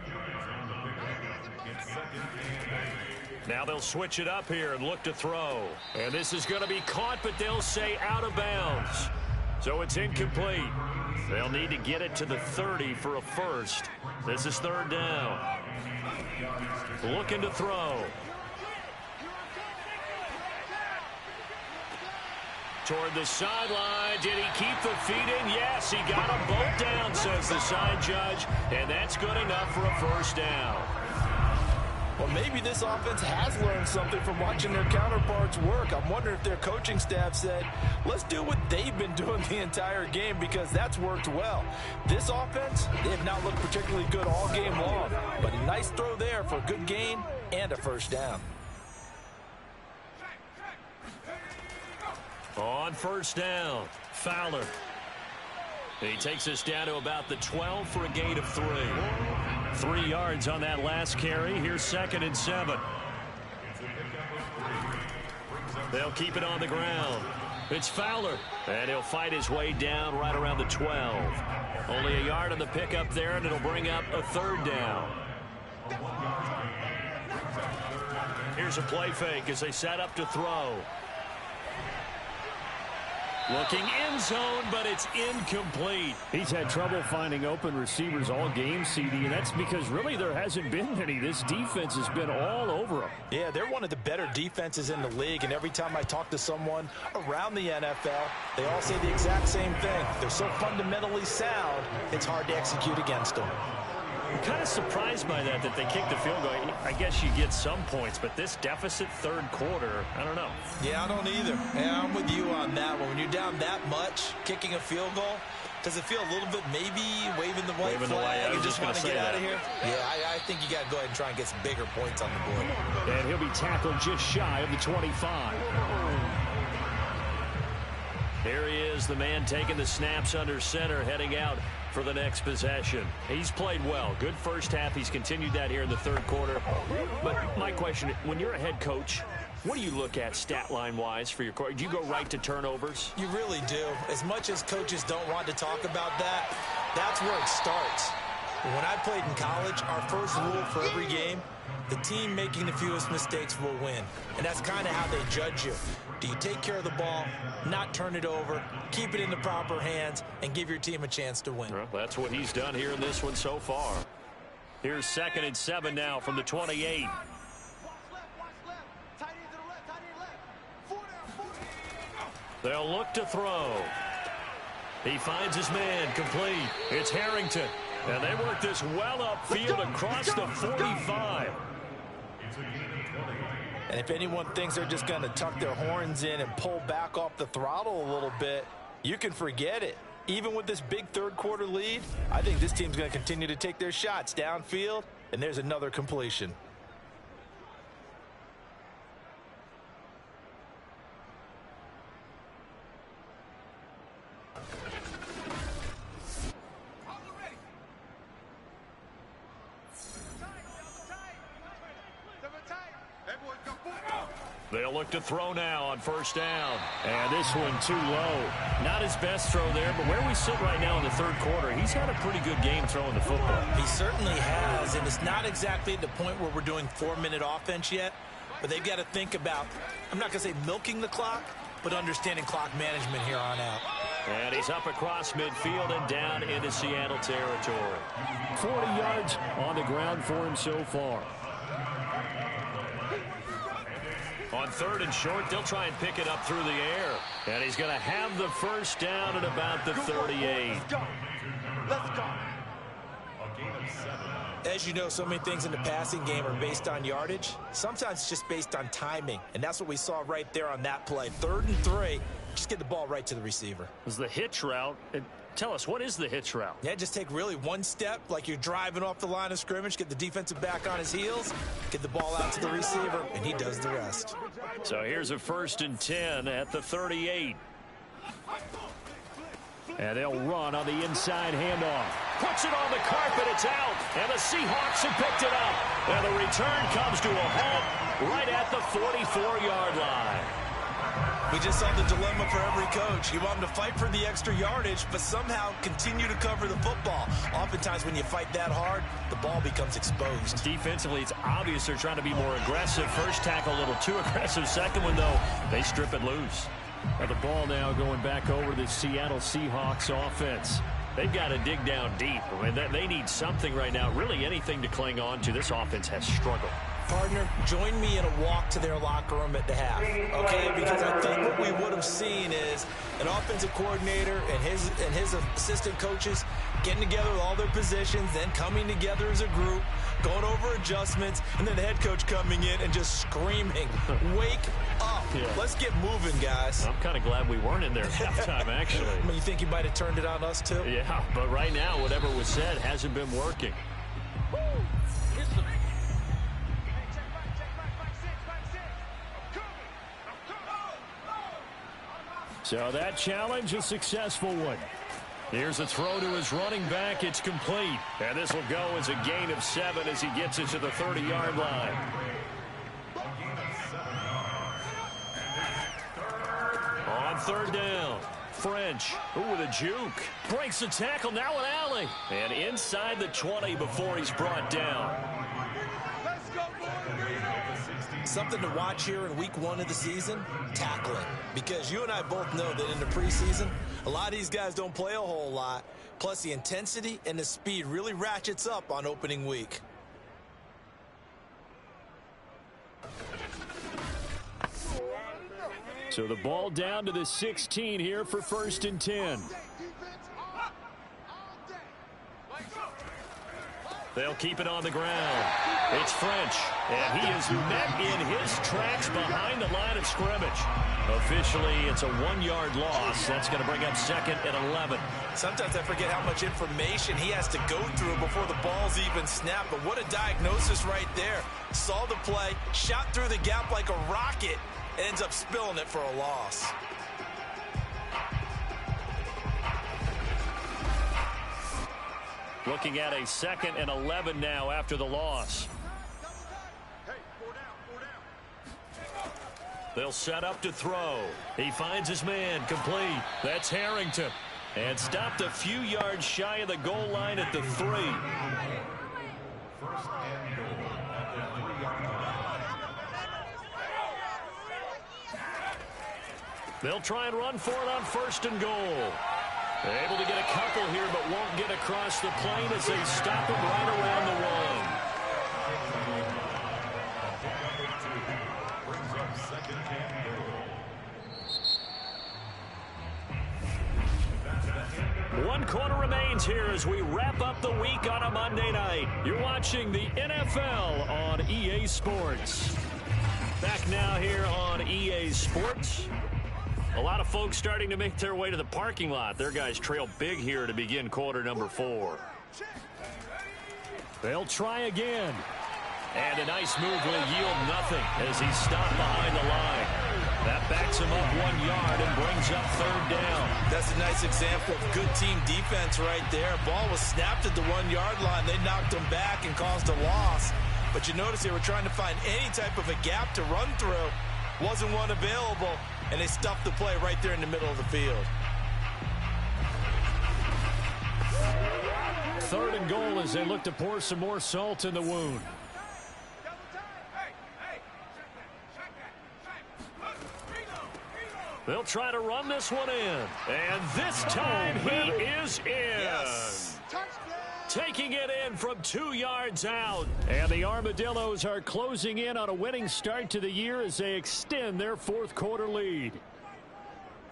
Now they'll switch it up here and look to throw. And this is going to be caught, but they'll say out of bounds. So it's incomplete. They'll need to get it to the 30 for a first. This is 3rd down. Looking to throw. Toward the sideline. Did he keep the feet in? Yes, he got them both down, says the side judge. And that's good enough for a first down. Well, maybe this offense has learned something from watching their counterparts work. I'm wondering if their coaching staff said, let's do what they've been doing the entire game, because that's worked well. This offense, they have not looked particularly good all game long, but a nice throw there for a good gain and a first down. On 1st down, Fowler. He takes us down to about the 12 for a gain of 3. 3 yards on that last carry. Here's 2nd and 7. They'll keep it on the ground. It's Fowler. And he'll fight his way down right around the 12. Only a yard on the pickup there, and it'll bring up a 3rd down. Here's a play fake as they set up to throw. Looking end zone, but it's incomplete. He's had trouble finding open receivers all game, CD, and that's because really there hasn't been any. This defense has been all over him. Yeah, they're one of the better defenses in the league, and every time I talk to someone around the NFL, they all say the exact same thing. They're so fundamentally sound, it's hard to execute against them. I'm kind of surprised by that they kicked the field goal. I guess you get some points, but this deficit 3rd quarter, I don't know. Yeah, I don't either. Yeah, I'm with you on that one. When you're down that much, kicking a field goal, does it feel a little bit maybe waving the white flag and just want to get out of here? Yeah, I think you got to go ahead and try and get some bigger points on the board. And he'll be tackled just shy of the 25. Here he is, the man taking the snaps under center, heading out for the next possession. He's played well. Good first half. He's continued that here in the 3rd quarter. But my question, when you're a head coach, what do you look at stat line-wise for your coach? Do you go right to turnovers? You really do. As much as coaches don't want to talk about that, that's where it starts. When I played in college, our first rule for every game, the team making the fewest mistakes will win. And that's kind of how they judge you. Do you take care of the ball, not turn it over, keep it in the proper hands, and give your team a chance to win? Well, that's what he's done here in this one so far. Here's 2nd and 7 now from the 28. They'll look to throw. He finds his man, complete. It's Harrington. And they work this well upfield across the 45. And if anyone thinks they're just going to tuck their horns in and pull back off the throttle a little bit, you can forget it. Even with this big 3rd quarter lead, I think this team's going to continue to take their shots downfield, and there's another completion. They'll look to throw now on 1st down. And this one too low. Not his best throw there, but where we sit right now in the 3rd quarter, he's had a pretty good game throwing the football. He certainly has, and it's not exactly the point where we're doing 4-minute offense yet, but they've got to think about, I'm not going to say milking the clock, but understanding clock management here on out. And he's up across midfield and down into Seattle territory. 40 yards on the ground for him so far. On 3rd and short, they'll try and pick it up through the air. And he's going to have the first down at about the 38. Hey, As you know, so many things in the passing game are based on yardage. Sometimes it's just based on timing, and that's what we saw right there on that play. 3rd and 3. Just get the ball right to the receiver. It was the hitch route. Tell us, what is the hitch route? Yeah, just take really one step, like you're driving off the line of scrimmage, get the defensive back on his heels, get the ball out to the receiver, and he does the rest. So here's a 1st and 10 at the 38. And they'll run on the inside handoff. Puts it on the carpet, it's out. And the Seahawks have picked it up. And the return comes to a halt right at the 44-yard line. We just saw the dilemma for every coach. You want them to fight for the extra yardage, but somehow continue to cover the football. Oftentimes when you fight that hard, the ball becomes exposed. Defensively, it's obvious they're trying to be more aggressive. First tackle a little too aggressive. Second one, though, they strip it loose. Now the ball now going back over to the Seattle Seahawks offense. They've got to dig down deep. I mean, they need something right now, really anything to cling on to. This offense has struggled. Partner, join me in a walk to their locker room at the half, okay? Because I think what we would have seen is an offensive coordinator and his assistant coaches getting together with all their positions, then coming together as a group, going over adjustments, and then the head coach coming in and just screaming, wake up. Yeah. Let's get moving, guys. I'm kind of glad we weren't in there at halftime, actually. I mean, you think he might have turned it on us, too? Yeah, but right now, whatever was said hasn't been working. So that challenge, a successful one. Here's a throw to his running back. It's complete. And this will go as a gain of 7 as he gets it to the 30-yard line. On 3rd down, French, with a juke. Breaks the tackle, now an alley. And inside the 20 before he's brought down. Something to watch here in week 1 of the season, tackling. Because you and I both know that in the preseason, a lot of these guys don't play a whole lot. Plus, the intensity and the speed really ratchets up on opening week. So the ball down to the 16 here for 1st and 10. They'll keep it on the ground. It's French, and he is met in his tracks behind the line of scrimmage. Officially, it's a 1-yard loss. That's going to bring up 2nd and 11. Sometimes I forget how much information he has to go through before the ball's even snapped. But what a diagnosis right there. Saw the play, shot through the gap like a rocket, and ends up spilling it for a loss. Looking at a 2nd and 11 now after the loss. They'll set up to throw. He finds his man, complete. That's Harrington. And stopped a few yards shy of the goal line at the 3. They'll try and run for it on 1st and goal. They're able to get a couple here, but won't get across the plane as they stop it right around the 1. 1 quarter remains here as we wrap up the week on a Monday night. You're watching the NFL on EA Sports. Back now here on EA Sports. A lot of folks starting to make their way to the parking lot. Their guys trail big here to begin quarter number 4. They'll try again. And a nice move will yield nothing as he's stopped behind the line. That backs him up 1 yard and brings up 3rd down. That's a nice example of good team defense right there. Ball was snapped at the 1 yard line. They knocked him back and caused a loss. But you notice they were trying to find any type of a gap to run through. Wasn't one available. And they stuffed the play right there in the middle of the field. 3rd and goal as they look to pour some more salt in the wound. They'll try to run this one in. And this time he is in. Yes. Taking it in from 2 yards out. And the Armadillos are closing in on a winning start to the year as they extend their 4th quarter lead.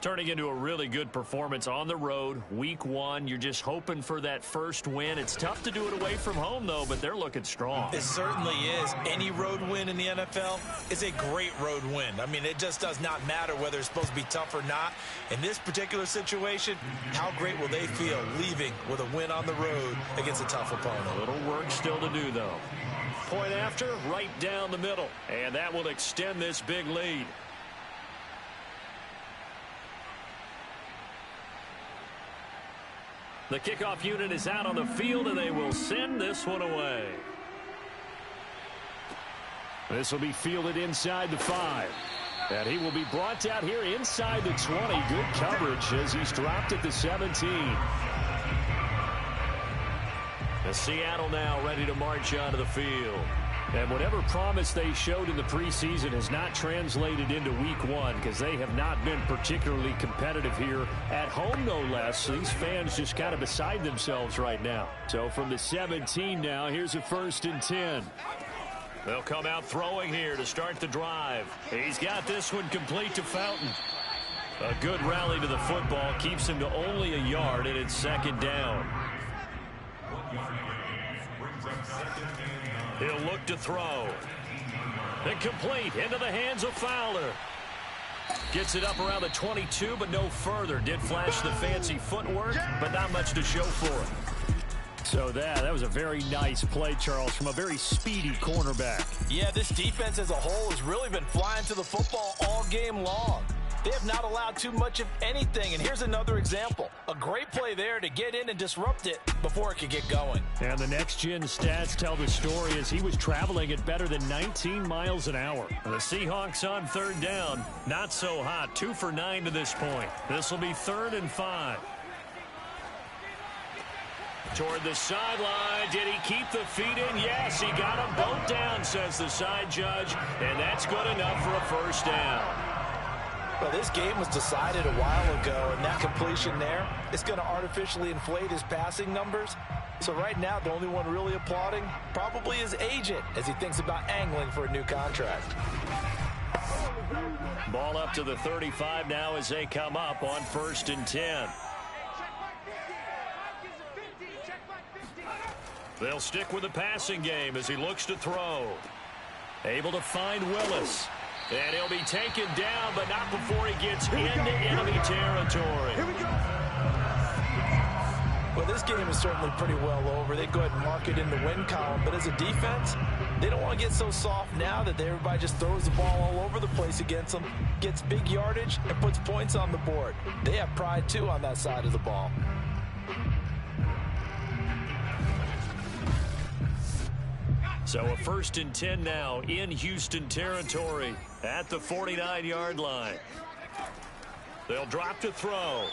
Turning into a really good performance on the road, week one. You're just hoping for that first win. It's tough to do it away from home, though, but they're looking strong. It certainly is. Any road win in the NFL is a great road win. I mean, it just does not matter whether it's supposed to be tough or not. In this particular situation, how great will they feel leaving with a win on the road against a tough opponent? A little work still to do, though. Point after, right down the middle. And that will extend this big lead. The kickoff unit is out on the field, and they will send this one away. This will be fielded inside the 5. And he will be brought out here inside the 20. Good coverage as he's dropped at the 17. The Seattle now ready to march onto the field. And whatever promise they showed in the preseason has not translated into week one because they have not been particularly competitive here at home, no less. These fans just kind of beside themselves right now. So from the 17 now, here's a 1st and 10. They'll come out throwing here to start the drive. He's got this one complete to Fountain. A good rally to the football keeps him to only a yard, and it's 2nd down. He'll look to throw. Incomplete into the hands of Fowler. Gets it up around the 22, but no further. Did flash the fancy footwork, but not much to show for it. So that was a very nice play, Charles, from a very speedy cornerback. Yeah, this defense as a whole has really been flying to the football all game long. They have not allowed too much of anything, and here's another example. A great play there to get in and disrupt it before it could get going. And the next-gen stats tell the story as he was traveling at better than 19 miles an hour. The Seahawks on 3rd down, not so hot, 2 for 9 to this point. This will be 3rd and 5. Toward the sideline, did he keep the feet in? Yes, he got them both down, says the side judge, and that's good enough for a 1st down. Well, this game was decided a while ago, and that completion there is going to artificially inflate his passing numbers. So right now, the only one really applauding probably his agent as he thinks about angling for a new contract. Ball up to the 35 now as they come up on 1st and 10. They'll stick with the passing game as he looks to throw. Able to find Willis. And he'll be taken down, but not before he gets into enemy territory. Here we go. Well, this game is certainly pretty well over. They go ahead and mark it in the win column. But as a defense, they don't want to get so soft now that everybody just throws the ball all over the place against them, gets big yardage, and puts points on the board. They have pride, too, on that side of the ball. So a 1st and 10 now in Houston territory at the 49-yard line. They'll drop to throw.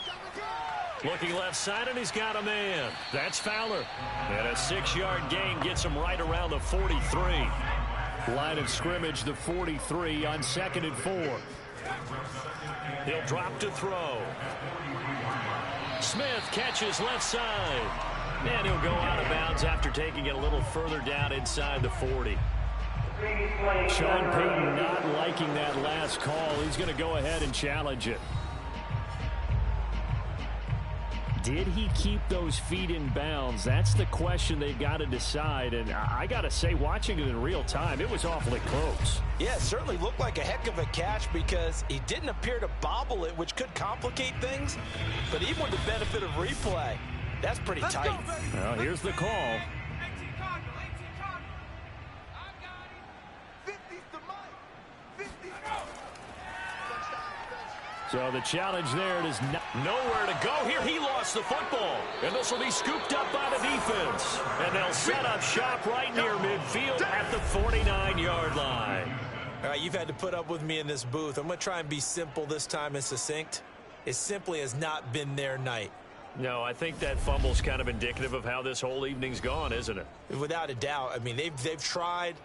Looking left side, and he's got a man. That's Fowler. And a 6-yard gain gets him right around the 43. Line of scrimmage, the 43 on 2nd and 4. He'll drop to throw. Smith catches left side. And he'll go out of bounds after taking it a little further down inside the 40. Sean Payton not liking that last call. He's going to go ahead and challenge it. Did he keep those feet in bounds? That's the question they've got to decide. And I got to say, watching it in real time, it was awfully close. Yeah, it certainly looked like a heck of a catch because he didn't appear to bobble it, which could complicate things. But even with the benefit of replay, that's pretty tight. Well, here's the call. So the challenge there, it is nowhere to go here. He lost the football. And this will be scooped up by the defense. And they'll set up shop right near midfield at the 49-yard line. All right, you've had to put up with me in this booth. I'm going to try and be simple this time and succinct. It simply has not been their night. No, I think that fumble's kind of indicative of how this whole evening's gone, isn't it? Without a doubt. I mean, they've tried,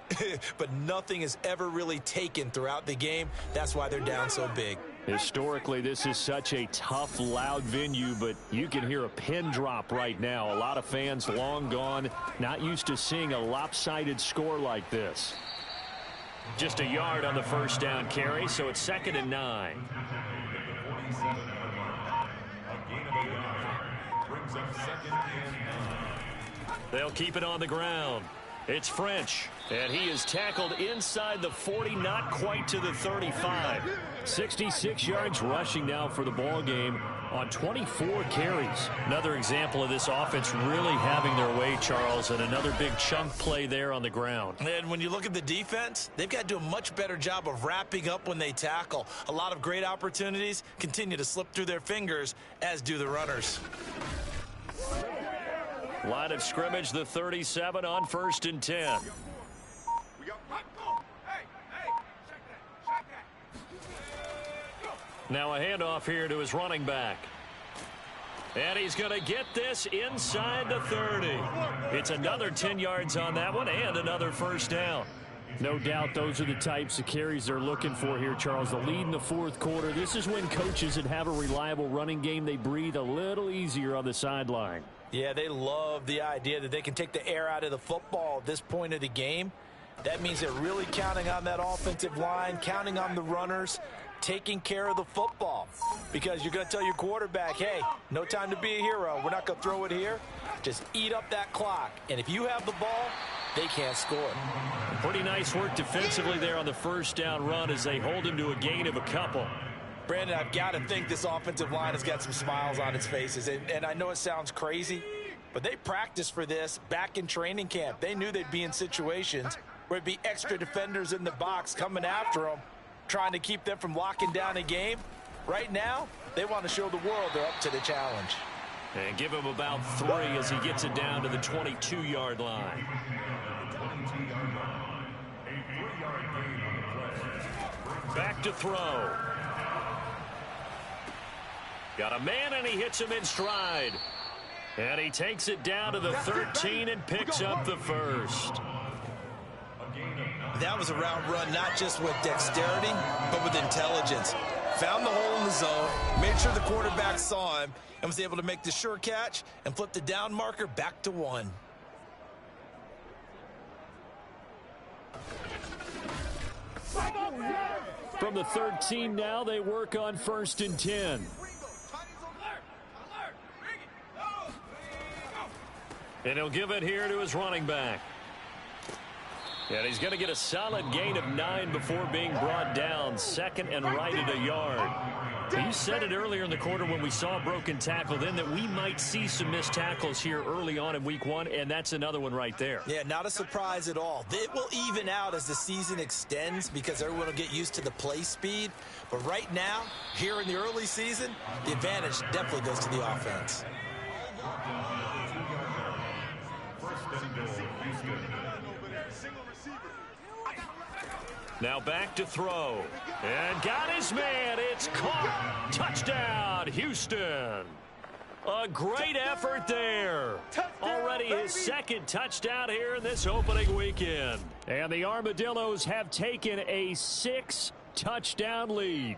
but nothing is ever really taken throughout the game. That's why they're down so big. Historically, this is such a tough, loud venue, but you can hear a pin drop right now. A lot of fans long gone, not used to seeing a lopsided score like this. Just a yard on the 1st down carry, so it's 2nd and 9. They'll keep it on the ground. It's French, and he is tackled inside the 40, not quite to the 35. 66 yards rushing now for the ball game on 24 carries. Another example of this offense really having their way, Charles, and another big chunk play there on the ground. And when you look at the defense, they've got to do a much better job of wrapping up when they tackle. A lot of great opportunities continue to slip through their fingers, as do the runners. Line of scrimmage, the 37 on 1st and 10. Now a handoff here to his running back. And he's going to get this inside the 30. It's another 10 yards on that one and another first down. No doubt those are the types of carries they're looking for here, Charles. The lead in the fourth quarter. This is when coaches that have a reliable running game, they breathe a little easier on the sideline. Yeah, they love the idea that they can take the air out of the football at this point of the game. That means they're really counting on that offensive line, counting on the runners, taking care of the football. Because you're going to tell your quarterback, hey, no time to be a hero. We're not going to throw it here. Just eat up that clock. And if you have the ball, they can't score. Pretty nice work defensively there on the first down run as they hold him to a gain of a couple. Brandon, I've got to think this offensive line has got some smiles on its faces. And I know it sounds crazy, but they practiced for this back in training camp. They knew they'd be in situations where it'd be extra defenders in the box coming after them, trying to keep them from locking down a game. Right now, they want to show the world they're up to the challenge. And give him about 3 as he gets it down to the 22-yard line. Back to throw. Got a man, and he hits him in stride. And he takes it down to the 13 and picks up the first. That was a route run, not just with dexterity, but with intelligence. Found the hole in the zone, made sure the quarterback saw him, and was able to make the sure catch and flip the down marker back to 1. From the 13 now, they work on 1st and 10. And he'll give it here to his running back. And he's going to get a solid gain of 9 before being brought down. Second and right at a yard. You said it earlier in the quarter when we saw a broken tackle then that we might see some missed tackles here early on in week 1, and that's another one right there. Yeah, not a surprise at all. It will even out as the season extends because everyone will get used to the play speed. But right now, here in the early season, the advantage definitely goes to the offense. Now back to throw. And got his man. It's caught. Touchdown, Houston. A great effort there. Already his second touchdown here in this opening weekend. And the Armadillos have taken a 6-touchdown lead.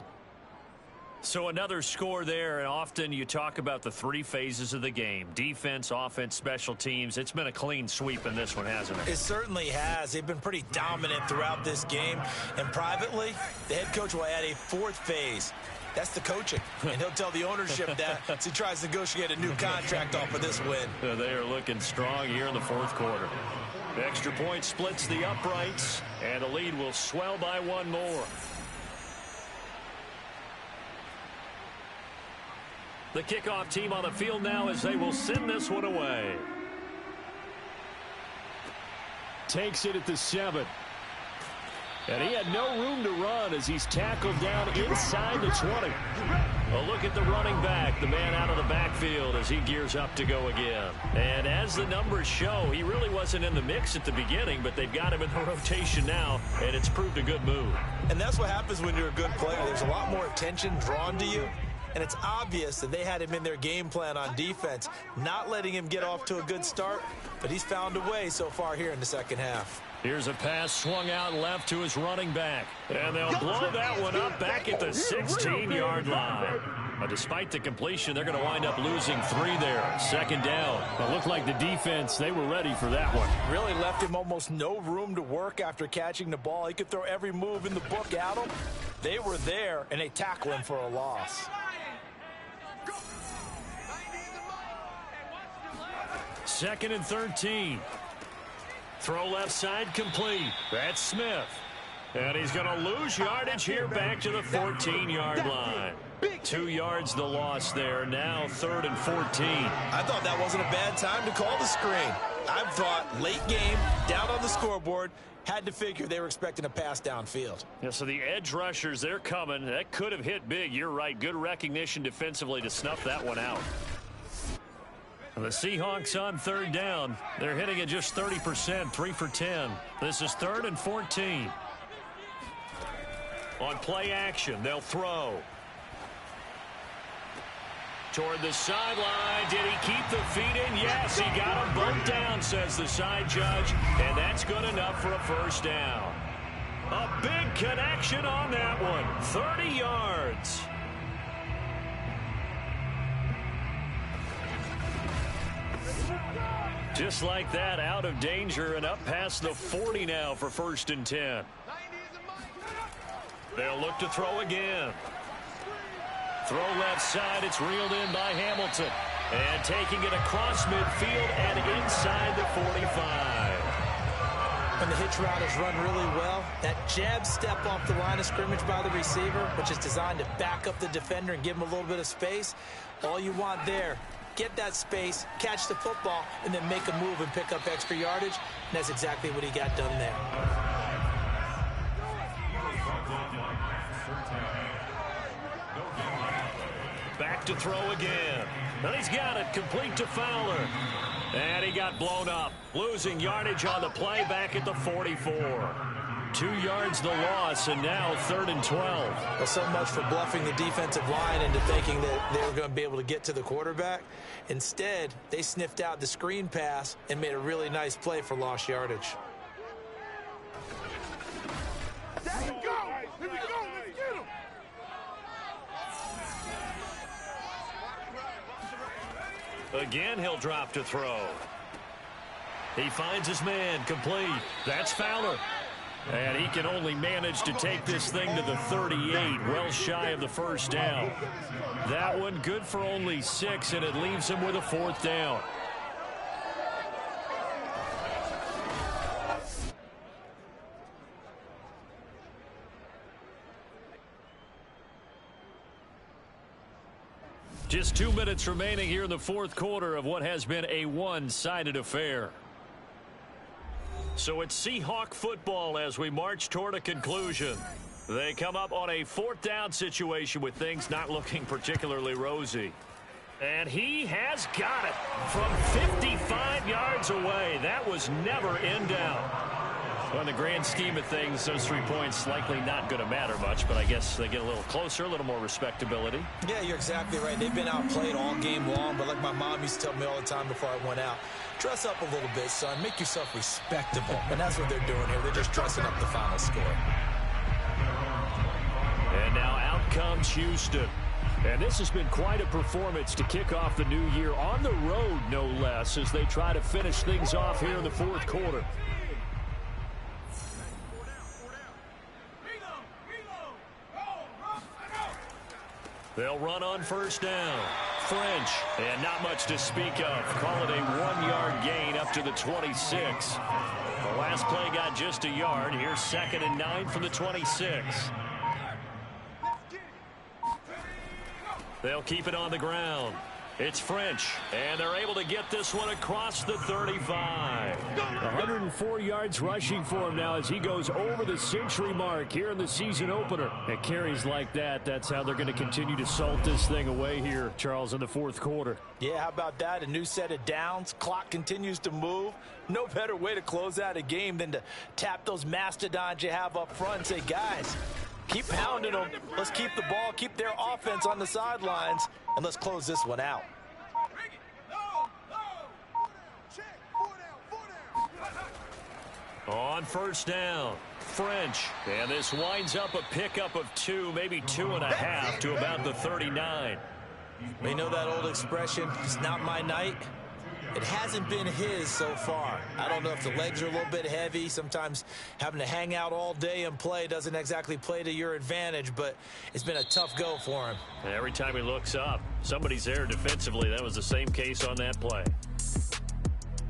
So another score there, and often you talk about the 3 phases of the game. Defense, offense, special teams. It's been a clean sweep in this one, hasn't it? It certainly has. They've been pretty dominant throughout this game. And privately, the head coach will add a 4th phase. That's the coaching. And he'll tell the ownership that as he tries to negotiate a new contract off of this win. They are looking strong here in the 4th quarter. The extra point splits the uprights, and the lead will swell by 1 more. The kickoff team on the field now as they will send this one away. Takes it at the 7. And he had no room to run as he's tackled down inside the 20. A look at the running back, the man out of the backfield as he gears up to go again. And as the numbers show, he really wasn't in the mix at the beginning, but they've got him in the rotation now, and it's proved a good move. And that's what happens when you're a good player. There's a lot more attention drawn to you. And it's obvious that they had him in their game plan on defense, not letting him get off to a good start, but he's found a way so far here in the second half. Here's a pass swung out left to his running back. And they'll blow that one up back at the 16-yard line. But despite the completion, they're going to wind up losing 3 there. Second down. It looked like the defense, they were ready for that one. Really left him almost no room to work after catching the ball. He could throw every move in the book at him. They were there, and they tackle him for a loss. Second and 13. Throw left side complete. That's Smith. And he's going to lose yardage here back to the 14-yard line. 2 yards the loss there. Now 3rd and 14. I thought that wasn't a bad time to call the screen. I thought late game, down on the scoreboard, had to figure they were expecting a pass downfield. Yeah, so the edge rushers, they're coming. That could have hit big. You're right. Good recognition defensively to snuff that one out. And the Seahawks on 3rd down. They're hitting at just 30%, 3 for 10. This is 3rd and 14. On play action, they'll throw. Toward the sideline. Did he keep the feet in? Yes, he got him bumped down, says the side judge. And that's good enough for a first down. A big connection on that one. 30 yards. Just like that, out of danger and up past the 40 now for 1st and 10. They'll look to throw again. Throw left side. It's reeled in by Hamilton. And taking it across midfield and inside the 45. When the hitch route is run really well, that jab step off the line of scrimmage by the receiver, which is designed to back up the defender and give him a little bit of space, all you want there, get that space, catch the football, and then make a move and pick up extra yardage. And that's exactly what he got done there. Back to throw again. And he's got it complete to Fowler. And he got blown up. Losing yardage on the play back at the 44. 2 yards the loss, and now 3rd and 12. Well, so much for bluffing the defensive line into thinking that they were going to be able to get to the quarterback. Instead, they sniffed out the screen pass and made a really nice play for lost yardage. There we go! Here we go! Let's get him! Again, he'll drop to throw. He finds his man complete. That's Fowler. And he can only manage to take this thing to the 38, well shy of the first down. That one good for only 6, and it leaves him with a 4th down. Just 2 minutes remaining here in the 4th quarter of what has been a one-sided affair. So it's Seahawk football as we march toward a conclusion. They come up on a 4th down situation with things not looking particularly rosy. And he has got it from 55 yards away. That was never in doubt. Well, in the grand scheme of things, those 3 points likely not going to matter much, but I guess they get a little closer, a little more respectability. Yeah, you're exactly right. They've been outplayed all game long, but like my mom used to tell me all the time before I went out, dress up a little bit, son. Make yourself respectable. And that's what they're doing here. They're just dressing up the final score. And now out comes Houston. And this has been quite a performance to kick off the new year on the road, no less, as they try to finish things off here in the 4th quarter. They'll run on first down. French, and not much to speak of. Call it a 1-yard gain up to the 26. The last play got just a yard. Here's 2nd and 9 from the 26. They'll keep it on the ground. It's French, and they're able to get this one across the 35. 104 yards rushing for him now as he goes over the century mark here in the season opener. At carries like that, that's how they're going to continue to salt this thing away here, Charles, in the 4th quarter. Yeah, how about that? A new set of downs. Clock continues to move. No better way to close out a game than to tap those mastodons you have up front and say, guys, keep pounding them. Let's keep the ball, keep their offense on the sidelines, and let's close this one out. On first down, French. And this winds up a pickup of 2, maybe 2.5 to about the 39. You know that old expression, it's not my night. It hasn't been his so far. I don't know if the legs are a little bit heavy. Sometimes having to hang out all day and play doesn't exactly play to your advantage, but it's been a tough go for him. Every time he looks up, somebody's there defensively. That was the same case on that play.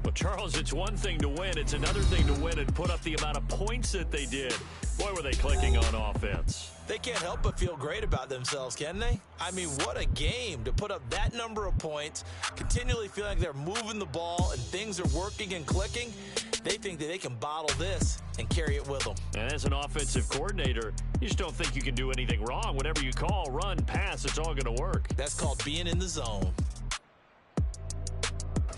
Well, Charles, it's one thing to win. It's another thing to win and put up the amount of points that they did. Boy, were they clicking on offense. They can't help but feel great about themselves, can they? I mean, what a game to put up that number of points, continually feeling like they're moving the ball and things are working and clicking. They think that they can bottle this and carry it with them. And as an offensive coordinator, you just don't think you can do anything wrong. Whatever you call, run, pass, it's all going to work. That's called being in the zone.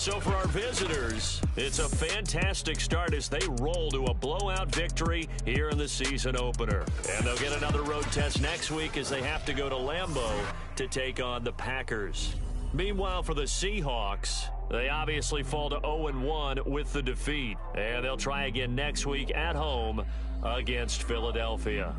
So for our visitors, it's a fantastic start as they roll to a blowout victory here in the season opener. And they'll get another road test next week as they have to go to Lambeau to take on the Packers. Meanwhile, for the Seahawks, they obviously fall to 0-1 with the defeat. And they'll try again next week at home against Philadelphia.